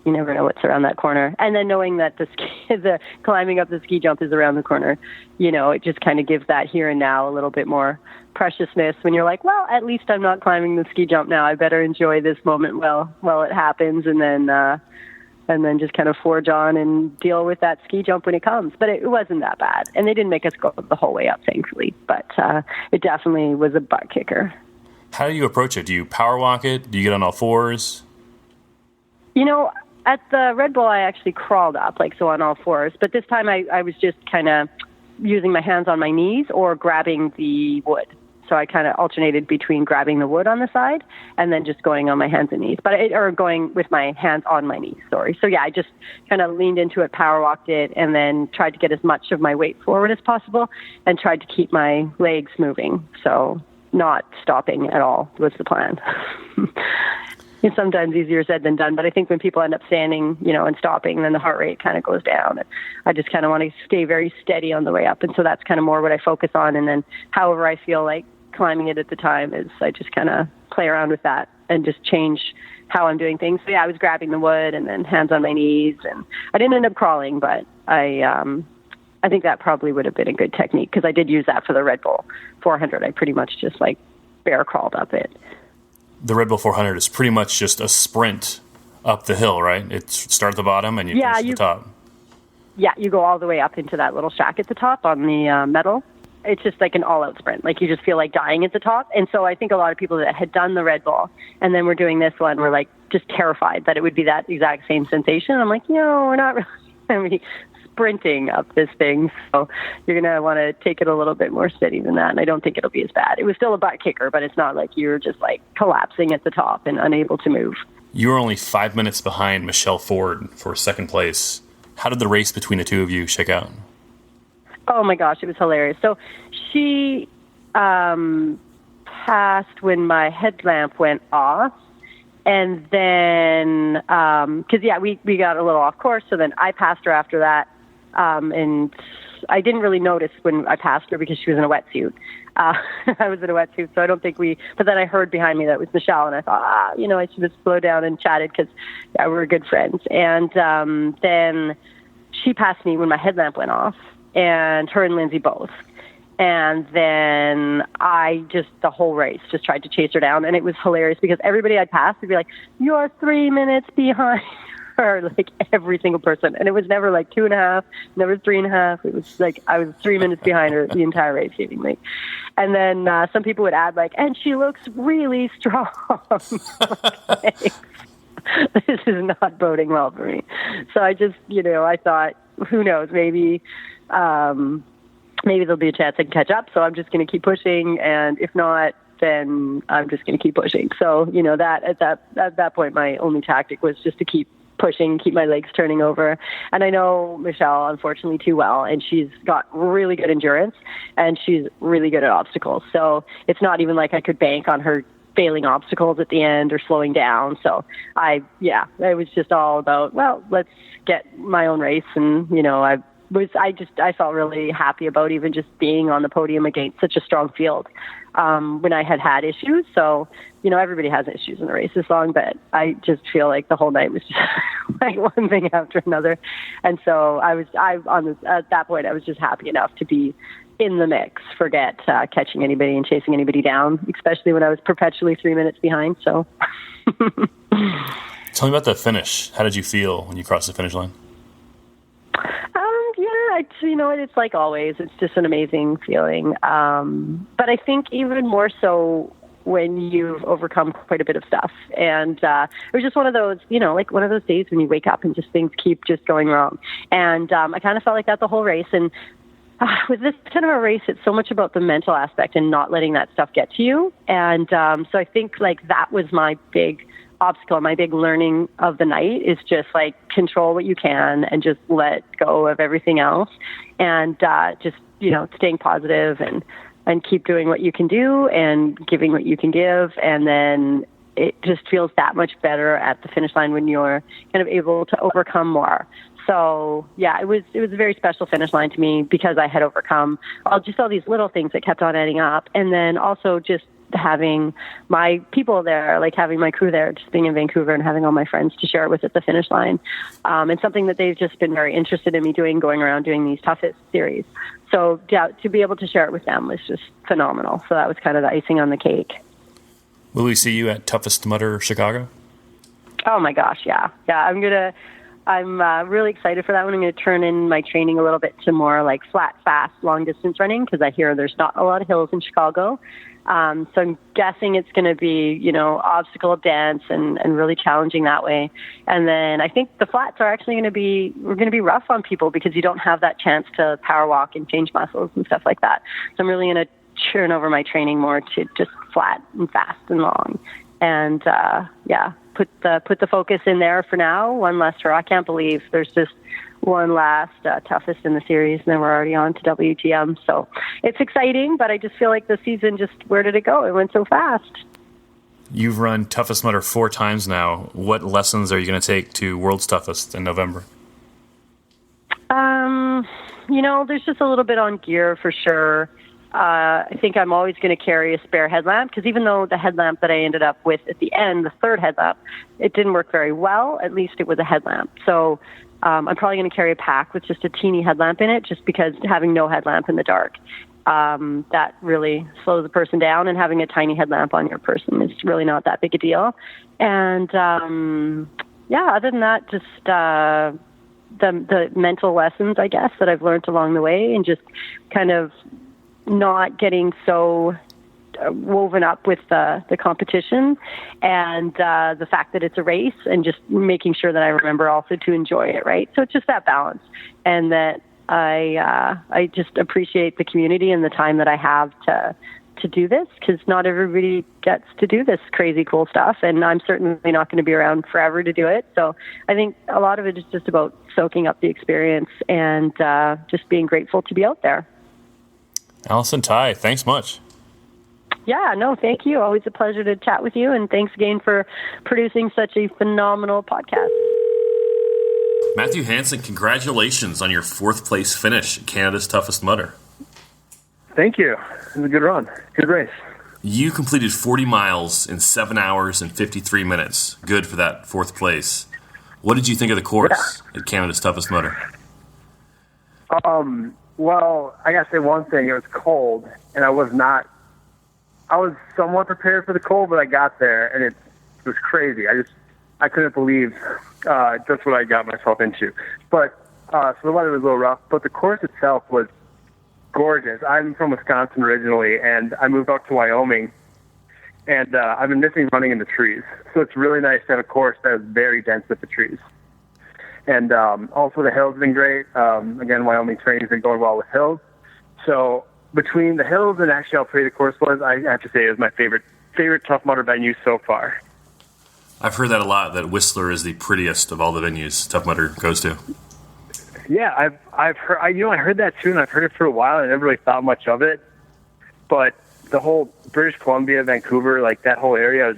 You never know what's around that corner. And then knowing that the climbing up the ski jump is around the corner, it just kind of gives that here and now a little bit more preciousness when you're like, well, at least I'm not climbing the ski jump now. I better enjoy this moment while it happens, and then just kind of forge on and deal with that ski jump when it comes. But it wasn't that bad. And they didn't make us go the whole way up, thankfully. But it definitely was a butt kicker. How do you approach it? Do you power walk it? Do you get on all fours? At the Red Bull, I actually crawled up, so on all fours. But this time I was just kind of using my hands on my knees or grabbing the wood. So I kind of alternated between grabbing the wood on the side and then just going on my hands and knees, or going with my hands on my knees, sorry. So I just kind of leaned into it, power walked it, and then tried to get as much of my weight forward as possible and tried to keep my legs moving. So not stopping at all was the plan. It's sometimes easier said than done, but I think when people end up standing, and stopping, then the heart rate kind of goes down. I just kind of want to stay very steady on the way up. And so that's kind of more what I focus on. And then however I feel like climbing it at the time is I just kind of play around with that and just change how I'm doing things. So I was grabbing the wood and then hands on my knees, and I didn't end up crawling, but I think that probably would have been a good technique because I did use that for the Red Bull 400. I pretty much just bear crawled up it. The Red Bull 400 is pretty much just a sprint up the hill, right? It's start at the bottom and you finish at the top. Yeah, you go all the way up into that little shack at the top on the metal. It's just like an all-out sprint. You just feel like dying at the top. And so I think a lot of people that had done the Red Bull and then were doing this one were just terrified that it would be that exact same sensation. I'm like, we're not really sprinting up this thing. So you're going to want to take it a little bit more steady than that. And I don't think it'll be as bad. It was still a butt kicker, but it's not like you're just collapsing at the top and unable to move. You were only 5 minutes behind Michelle Ford for second place. How did the race between the two of you shake out? Oh my gosh, it was hilarious. So she passed when my headlamp went off. And then, we got a little off course. So then I passed her after that. And I didn't really notice when I passed her because she was in a wetsuit. I was in a wetsuit, so I don't think but then I heard behind me that it was Michelle, and I thought, I should have slowed down and chatted because we're good friends. And then she passed me when my headlamp went off, and her and Lindsay both. And then I the whole race, just tried to chase her down, and it was hilarious because everybody I'd pass would be like, "You're 3 minutes behind." Her, every single person. And it was never 2.5, never 3.5. It was I was 3 minutes behind her the entire race, seemingly. And then some people would add and she looks really strong. This is not boding well for me. So I just, I thought, who knows, maybe there'll be a chance I can catch up. So I'm just going to keep pushing. And if not, then I'm just going to keep pushing. So, that at that point, my only tactic was just to keep pushing, keep my legs turning over. And I know Michelle, unfortunately, too well, and she's got really good endurance and she's really good at obstacles. So it's not even like I could bank on her failing obstacles at the end or slowing down. So it was just all about, let's get my own race. And, I felt really happy about even just being on the podium against such a strong field when I had issues. So, everybody has issues in the race this long, but I just feel like the whole night was just one thing after another. And so at that point, I was just happy enough to be in the mix, forget catching anybody and chasing anybody down, especially when I was perpetually 3 minutes behind. So tell me about the finish. How did you feel when you crossed the finish line? It's like always. It's just an amazing feeling. But I think even more so when you've overcome quite a bit of stuff. And it was just one of those, one of those days when you wake up and just things keep just going wrong. And I kind of felt like that the whole race. And with this kind of a race, it's so much about the mental aspect and not letting that stuff get to you. And so I think that was my big obstacle, my big learning of the night is just control what you can and just let go of everything else and just, staying positive and keep doing what you can do and giving what you can give. And then it just feels that much better at the finish line when you're kind of able to overcome more. So yeah, it was a very special finish line to me because I had overcome all these little things that kept on adding up. And then also just having my people there, like having my crew there, just being in Vancouver and having all my friends to share it with at the finish line. And something that they've just been very interested in me doing, going around doing these toughest series. So yeah, to be able to share it with them was just phenomenal. So that was kind of the icing on the cake. Will we see you at Toughest Mudder Chicago? Oh my gosh, yeah. I'm really excited for that one. I'm going to turn in my training a little bit to more like flat, fast, long distance running because I hear there's not a lot of hills in Chicago. So I'm guessing it's going to be, obstacle dance and really challenging that way. And then I think the flats are actually we're going to be rough on people because you don't have that chance to power walk and change muscles and stuff like that. So I'm really going to turn over my training more to just flat and fast and long. And, put the focus in there for now. One last hurrah. I can't believe there's just one last toughest in the series, and then we're already on to WTM. So it's exciting, but I just feel like the season where did it go? It went so fast. You've run Toughest Mudder 4 times now. What lessons are you going to take to World's Toughest in November? There's just a little bit on gear for sure. I think I'm always going to carry a spare headlamp because even though the headlamp that I ended up with at the end, the third headlamp, it didn't work very well, at least it was a headlamp. So I'm probably going to carry a pack with just a teeny headlamp in it just because having no headlamp in the dark, that really slows the person down, and having a tiny headlamp on your person is really not that big a deal. And other than that, just the mental lessons, I guess, that I've learned along the way, and just kind of not getting so woven up with the competition and the fact that it's a race, and just making sure that I remember also to enjoy it, right? So it's just that balance, and that I just appreciate the community and the time that I have to do this, because not everybody gets to do this crazy cool stuff, and I'm certainly not going to be around forever to do it. So I think a lot of it is just about soaking up the experience and just being grateful to be out there. Allison, Ty, thanks much. Yeah, no, thank you. Always a pleasure to chat with you, and thanks again for producing such a phenomenal podcast. Matthew Hansen, congratulations on your 4th place finish at Canada's Toughest Mudder. Thank you. It was a good run. Good race. You completed 40 miles in 7 hours and 53 minutes. Good for that 4th place. What did you think of the course at Canada's Toughest Mudder? Well, I got to say one thing. It was cold, and I was somewhat prepared for the cold, but I got there, and it was crazy. I couldn't believe just what I got myself into. But so the weather was a little rough, but the course itself was gorgeous. I'm from Wisconsin originally, and I moved out to Wyoming, and I've been missing running in the trees. So it's really nice to have a course that is very dense with the trees. And also the hills have been great. Again, Wyoming training has been going well with hills. So between the hills and actually how pretty the course was, I have to say it was my favorite Tough Mudder venue so far. I've heard that a lot, that Whistler is the prettiest of all the venues Tough Mudder goes to. Yeah, I've heard. I heard that too, and I've heard it for a while, and I never really thought much of it. But the whole British Columbia, Vancouver, like that whole area,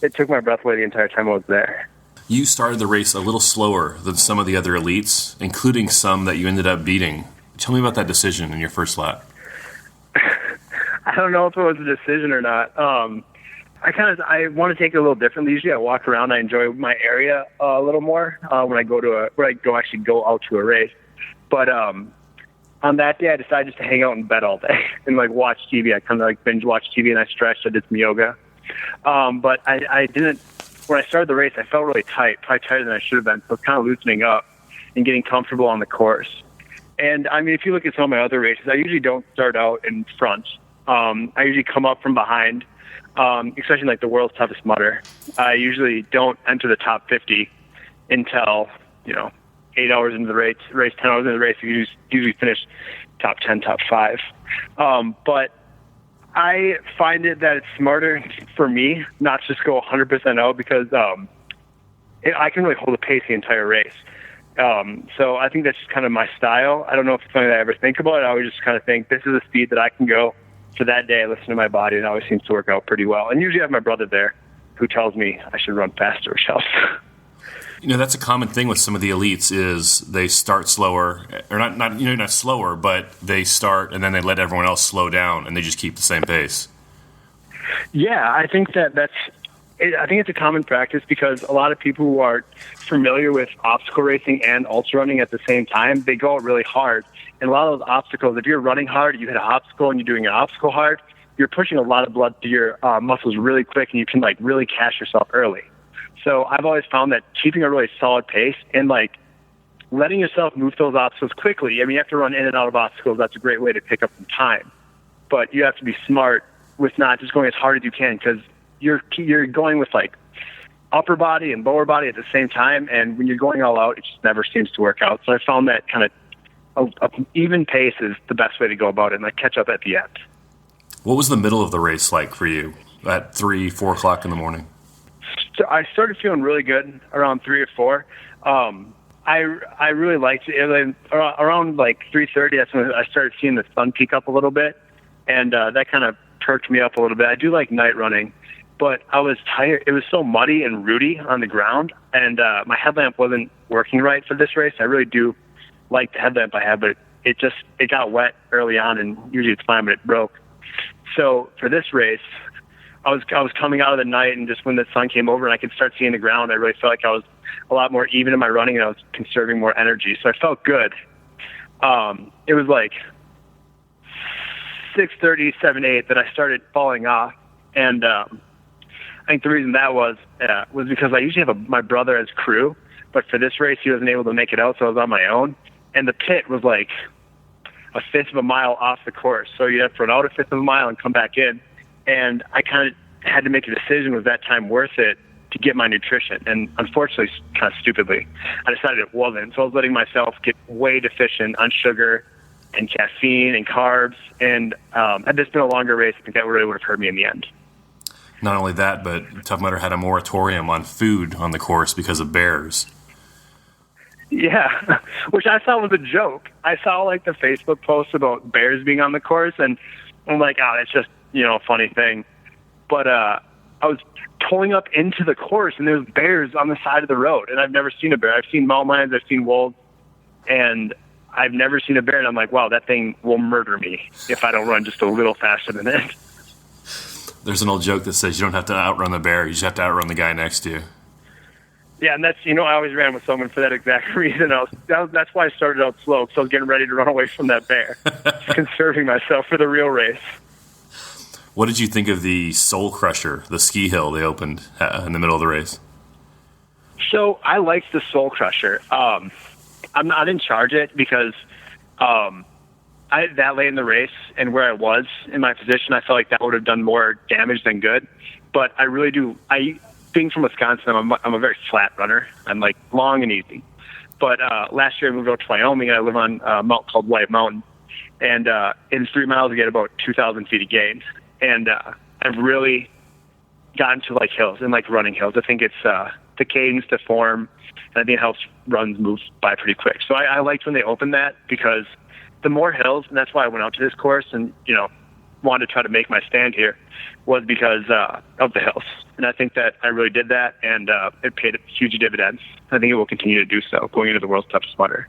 it took my breath away the entire time I was there. You started the race a little slower than some of the other elites, including some that you ended up beating. Tell me about that decision in your first lap. I don't know if it was a decision or not. I want to take it a little differently. Usually I walk around. I enjoy my area a little more when I go out to a race. But on that day, I decided just to hang out in bed all day and watch TV. I kind of binge watch TV, and I stretched. I did some yoga. But I didn't. When I started the race, I felt really tight, probably tighter than I should have been. So it's kind of loosening up and getting comfortable on the course. And I mean, if you look at some of my other races, I usually don't start out in front. I usually come up from behind, especially like the World's Toughest Mudder. I usually don't enter the top 50 until 8 hours into the race, 10 hours into the race. You usually finish top 10, top 5. But I find it that it's smarter for me not to just go 100% out because I can really hold the pace the entire race. So I think that's just kind of my style. I don't know if it's something that I ever think about. I always just kind of think this is the speed that I can go for that day. I listen to my body, and it always seems to work out pretty well. And usually I have my brother there who tells me I should run faster, which helps. That's a common thing with some of the elites is they start slower, or not slower, but they start and then they let everyone else slow down and they just keep the same pace. Yeah, I think I think it's a common practice because a lot of people who are familiar with obstacle racing and ultra running at the same time, they go out really hard. And a lot of those obstacles, if you're running hard, you hit an obstacle and you're doing an obstacle hard, you're pushing a lot of blood through your muscles really quick and you can really cash yourself early. So I've always found that keeping a really solid pace and letting yourself move those obstacles quickly. I mean, you have to run in and out of obstacles. That's a great way to pick up some time. But you have to be smart with not just going as hard as you can because you're going with upper body and lower body at the same time. And when you're going all out, it just never seems to work out. So I found that kind of even pace is the best way to go about it and catch up at the end. What was the middle of the race like for you at 3, 4 o'clock in the morning? So I started feeling really good around 3 or 4. I really liked it. Around 3:30, that's when I started seeing the sun peak up a little bit, and that kind of perked me up a little bit. I do like night running, but I was tired. It was so muddy and rooty on the ground, and my headlamp wasn't working right for this race. I really do like the headlamp I have, but it got wet early on, and usually it's fine, but it broke. So for this race, I was coming out of the night, and just when the sun came over and I could start seeing the ground, I really felt like I was a lot more even in my running, and I was conserving more energy. So I felt good. It was 6:30, 7, 8 that I started falling off, and I think the reason that was because I usually have my brother as crew, but for this race he wasn't able to make it out, so I was on my own, and the pit was a fifth of a mile off the course, so you have to run out a fifth of a mile and come back in. And I kind of had to make a decision, was that time worth it to get my nutrition? And unfortunately, kind of stupidly, I decided it wasn't. So I was letting myself get way deficient on sugar and caffeine and carbs. And had this been a longer race, I think that really would have hurt me in the end. Not only that, but Tough Mudder had a moratorium on food on the course because of bears. Yeah, which I thought was a joke. I saw the Facebook posts about bears being on the course, and I'm like, that's just, a funny thing. But I was pulling up into the course, and there's bears on the side of the road, and I've never seen a bear. I've seen mountain lions, I've seen wolves, and I've never seen a bear, and I'm like, wow, that thing will murder me if I don't run just a little faster than it. There's an old joke that says you don't have to outrun the bear, you just have to outrun the guy next to you. Yeah, and that's, I always ran with someone for that exact reason. That's why I started out slow, because I was getting ready to run away from that bear, conserving myself for the real race. What did you think of the Soul Crusher, the ski hill they opened in the middle of the race? So I liked the Soul Crusher. I didn't charge it because that late in the race and where I was in my position, I felt like that would have done more damage than good. But I really do. Being from Wisconsin, I'm a very flat runner. I'm long and easy. But last year I moved out to Wyoming, and I live on a mountain called White Mountain. And in 3 miles, I get about 2,000 feet of gain. And I've really gotten to hills and running hills. I think it's the cadence, the form, and I think it helps runs move by pretty quick. So I liked when they opened that because the more hills, and that's why I went out to this course and, wanted to try to make my stand here, was because of the hills. And I think that I really did that, and it paid huge dividends. I think it will continue to do so going into the world's toughest mudder.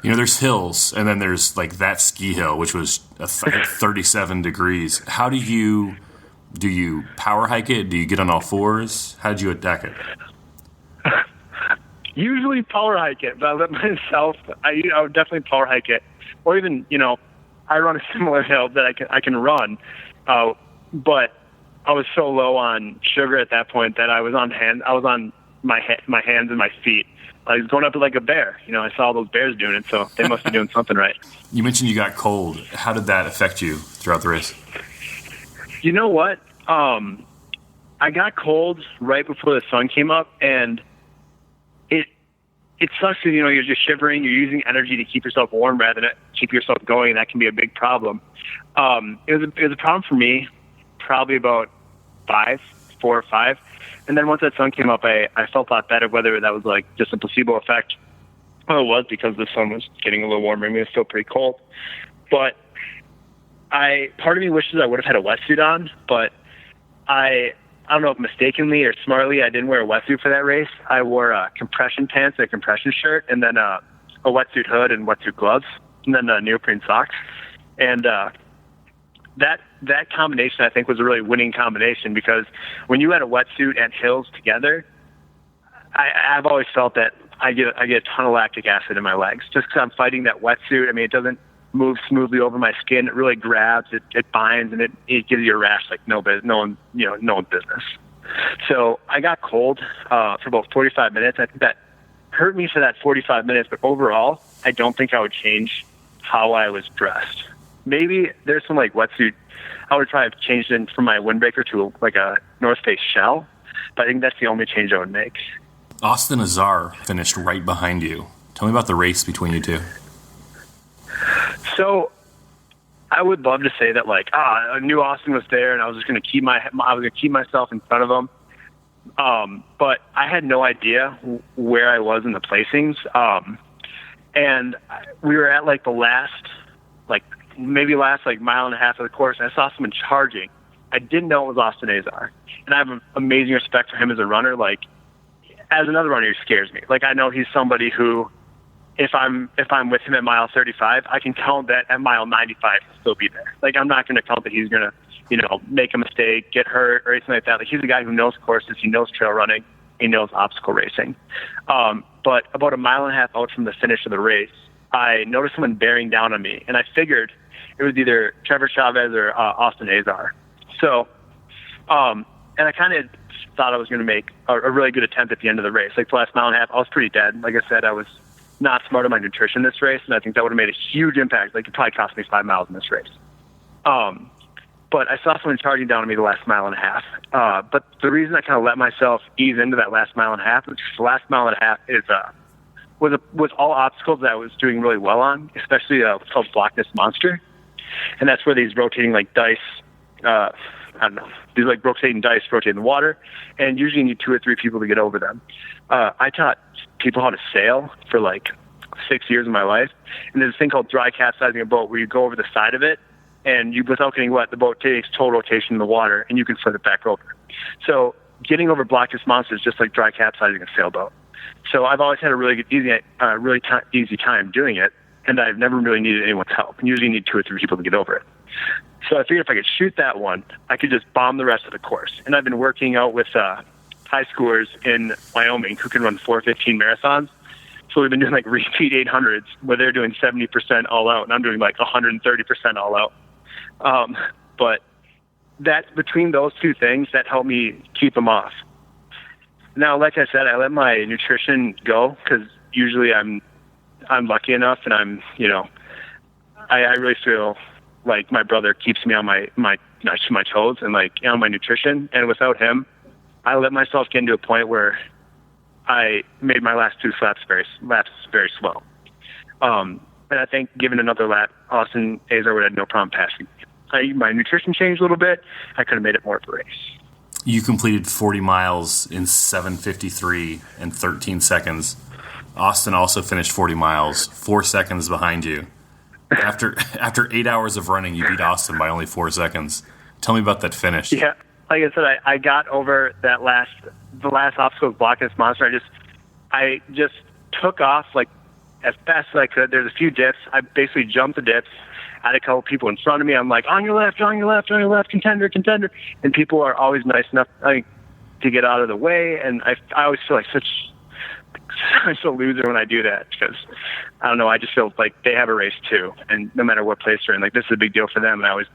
There's hills, and then there's that ski hill, which was 37 degrees. How do you power hike it? Do you get on all fours? How did you attack it? Usually power hike it, but I let myself. I would definitely power hike it, or even I run a similar hill that I can run, but I was so low on sugar at that point that I was on my hands and my feet. I was going up like a bear. I saw all those bears doing it, so they must be doing something right. You mentioned you got cold. How did that affect you throughout the race? You know what? I got cold right before the sun came up, and it sucks because, you're just shivering. You're using energy to keep yourself warm rather than keep yourself going, and that can be a big problem. It was a problem for me probably about 4 or 5. And then once that sun came up, I felt a lot better, whether that was just a placebo effect. Well, it was because the sun was getting a little warmer. I mean, it was still pretty cold. But part of me wishes I would have had a wetsuit on, but I I don't know if mistakenly or smartly, I didn't wear a wetsuit for that race. I wore compression pants, a compression shirt, and then a wetsuit hood and wetsuit gloves, and then neoprene socks. And that combination, I think, was a really winning combination, because when you add a wetsuit and hills together, I've always felt that I get a ton of lactic acid in my legs just because I'm fighting that wetsuit. I mean, it doesn't move smoothly over my skin. It really grabs, it binds, and it gives you a rash like no one's business. So I got cold for about 45 minutes. I think that hurt me for that 45 minutes, but overall, I don't think I would change how I was dressed. Maybe there's some like wetsuit. I would probably have changed it from my windbreaker to like a North Face shell, but I think that's the only change I would make. Austin Azar finished right behind you. Tell me about the race between you two. So I would love to say that I knew Austin was there and I was just going to keep myself in front of him. But I had no idea where I was in the placings. And we were at the last mile and a half of the course, and I saw someone charging. I didn't know it was Austin Azar. And I have amazing respect for him as a runner. As another runner, he scares me. I know he's somebody who, if I'm with him at mile 35, I can count that at mile 95 he'll still be there. I'm not going to count that he's going to, make a mistake, get hurt, or anything like that. He's a guy who knows courses, he knows trail running, he knows obstacle racing. But about a mile and a half out from the finish of the race, I noticed someone bearing down on me, and I figured it was either Trevor Chavez or Austin Azar. So, and I kind of thought I was going to make a really good attempt at the end of the race. The last mile and a half, I was pretty dead. Like I said, I was not smart on my nutrition this race, and I think that would have made a huge impact. It probably cost me 5 miles in this race. But I saw someone charging down on me the last mile and a half. But the reason I kind of let myself ease into that last mile and a half, which the last mile and a half was all obstacles that I was doing really well on, especially what's called Blockness Monster. And that's where these rotating dice, these rotating dice rotate in the water, and usually you need 2 or 3 people to get over them. I taught people how to sail for 6 years of my life, and there's a thing called dry capsizing a boat where you go over the side of it, and without getting wet, the boat takes total rotation in the water, and you can flip it back over. So getting over Blockness Monster is just like dry capsizing a sailboat. So I've always had a really easy time doing it, and I've never really needed anyone's help. And usually you need 2 or 3 people to get over it. So I figured if I could shoot that one, I could just bomb the rest of the course. And I've been working out with high schoolers in Wyoming who can run 4:15 marathons. So we've been doing repeat 800s where they're doing 70% all out, and I'm doing 130% all out. But that between those 2 things, that helped me keep them off. Now, like I said, I let my nutrition go because usually I'm lucky enough, and I really feel like my brother keeps me on my toes and on my nutrition. And without him, I let myself get into a point where I made my last 2 laps very slow. And I think given another lap, Austin Azar would have no problem passing. My nutrition changed a little bit. I could have made it more of a race. You completed 40 miles in 7:53 and 13 seconds. Austin also finished 40 miles, 4 seconds behind you. After 8 hours of running, you beat Austin by only 4 seconds. Tell me about that finish. Yeah, like I said, I got over the last obstacle with Blockness Monster. I just took off as fast as I could. There's a few dips. I basically jumped the dips. I had a couple people in front of me. I'm like, on your left, contender. And people are always nice enough to get out of the way. And I always feel like such a loser when I do that because, I don't know, I just feel like they have a race too. And no matter what place they're in, this is a big deal for them. And I always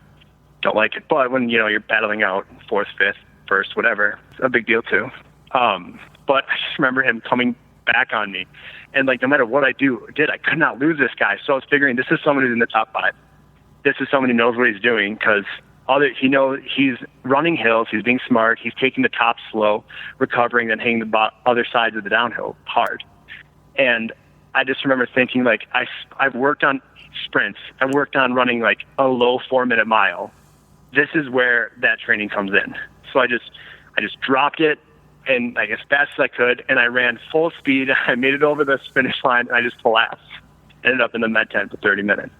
don't like it. But when, you're battling out 4th, 5th, 1st, whatever, it's a big deal too. But I just remember him coming back on me. And no matter what I did, I could not lose this guy. So I was figuring this is someone who's in the top 5. This is someone who knows what he's doing because he's running hills, he's being smart, he's taking the top slow, recovering, then hitting the other sides of the downhill hard. And I just remember thinking, I've worked on sprints, I've worked on running a low 4-minute mile. This is where that training comes in. So I just dropped it and as fast as I could, and I ran full speed. I made it over the finish line, and I just collapsed. Ended up in the med tent for 30 minutes.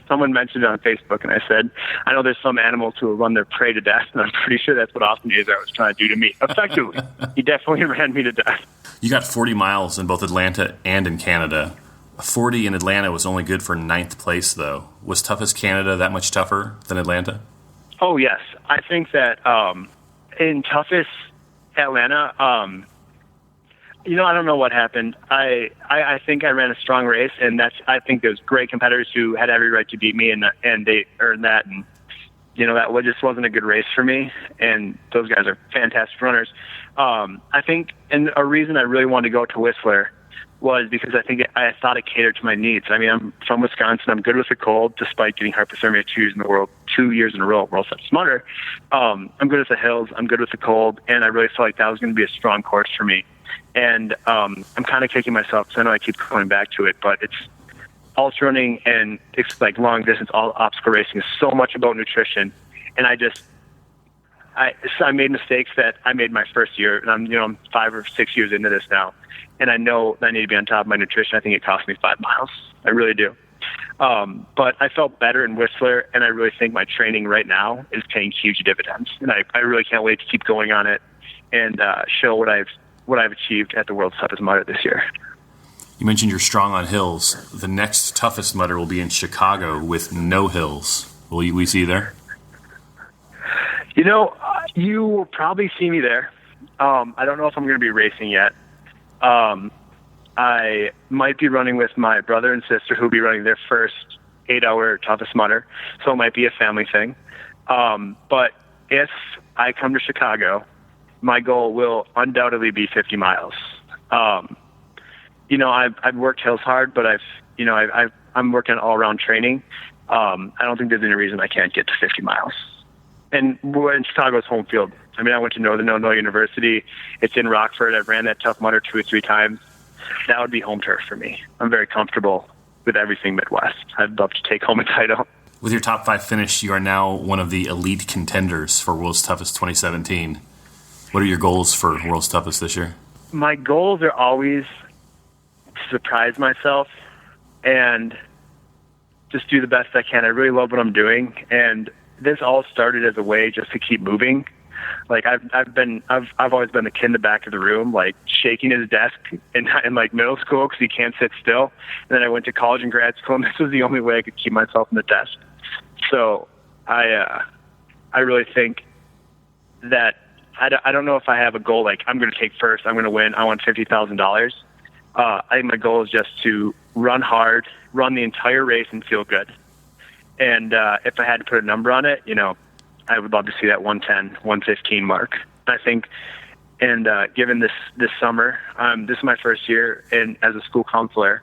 Someone mentioned it on Facebook, and I said, I know there's some animals who will run their prey to death, and I'm pretty sure that's what Austin Azar was trying to do to me. Effectively, he definitely ran me to death. You got 40 miles in both Atlanta and in Canada. 40 in Atlanta was only good for 9th place, though. Was Toughest Canada that much tougher than Atlanta? Oh, yes. I think that in Toughest Atlanta, I don't know what happened. I think I ran a strong race, and I think there's great competitors who had every right to beat me, and they earned that. And that just wasn't a good race for me. And those guys are fantastic runners. I think, and a reason I really wanted to go to Whistler was because I thought it catered to my needs. I mean, I'm from Wisconsin. I'm good with the cold, despite getting hypothermia 2 years in a row, World's Toughest Mudder. I'm good with the hills. I'm good with the cold, and I really felt like that was going to be a strong course for me. And I'm kind of kicking myself because I know I keep going back to it, but it's ultra running and it's like long distance, all obstacle racing is so much about nutrition. And I made mistakes that I made my first year, and I'm 5 or 6 years into this now. And I know that I need to be on top of my nutrition. I think it cost me 5 miles. I really do. But I felt better in Whistler, and I really think my training right now is paying huge dividends. And I really can't wait to keep going on it and show what I've achieved at the World's Toughest Mudder this year. You mentioned you're strong on hills. The next toughest mudder will be in Chicago with no hills. Will we see you there? You will probably see me there. I don't know if I'm going to be racing yet. I might be running with my brother and sister who will be running their first 8-hour toughest mudder, so it might be a family thing. But if I come to Chicago, my goal will undoubtedly be 50 miles. I've worked hills hard, but I'm working on all-around training. I don't think there's any reason I can't get to 50 miles. And Chicago's home field. I mean, I went to Northern Illinois University. It's in Rockford. I've ran that tough mudder 2 or 3 times. That would be home turf for me. I'm very comfortable with everything Midwest. I'd love to take home a title. With your top 5 finish, you are now one of the elite contenders for World's Toughest 2017. What are your goals for World's Toughest this year? My goals are always to surprise myself and just do the best I can. I really love what I'm doing, and this all started as a way just to keep moving. Like I've always been the kid in the back of the room, like shaking his desk in like middle school because he can't sit still. And then I went to college and grad school, and this was the only way I could keep myself in the desk. So I really think that I don't know if I have a goal like I'm going to take first, I'm going to win, I want $50,000. I think my goal is just to run hard, run the entire race, and feel good. And if I had to put a number on it, I would love to see that 110, 115 mark. I think, and given this summer, this is my first year as a school counselor,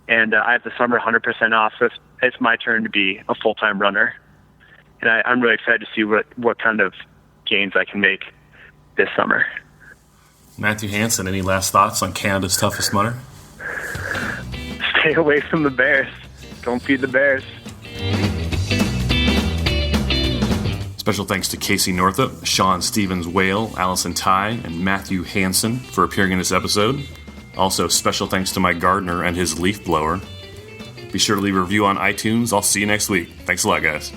and I have the summer 100% off, so it's my turn to be a full-time runner. And I'm really excited to see what kind of gains I can make this summer. Matthew Hansen, any last thoughts on Canada's toughest mudder? Stay away from the bears. Don't feed the bears. Special thanks to Casey Northup, Shaun Stevens-Whale, Allison Ty, and Matthew Hansen for appearing in this episode. Also, special thanks to my gardener and his leaf blower. Be sure to leave a review on iTunes. I'll see you next week. Thanks a lot, guys.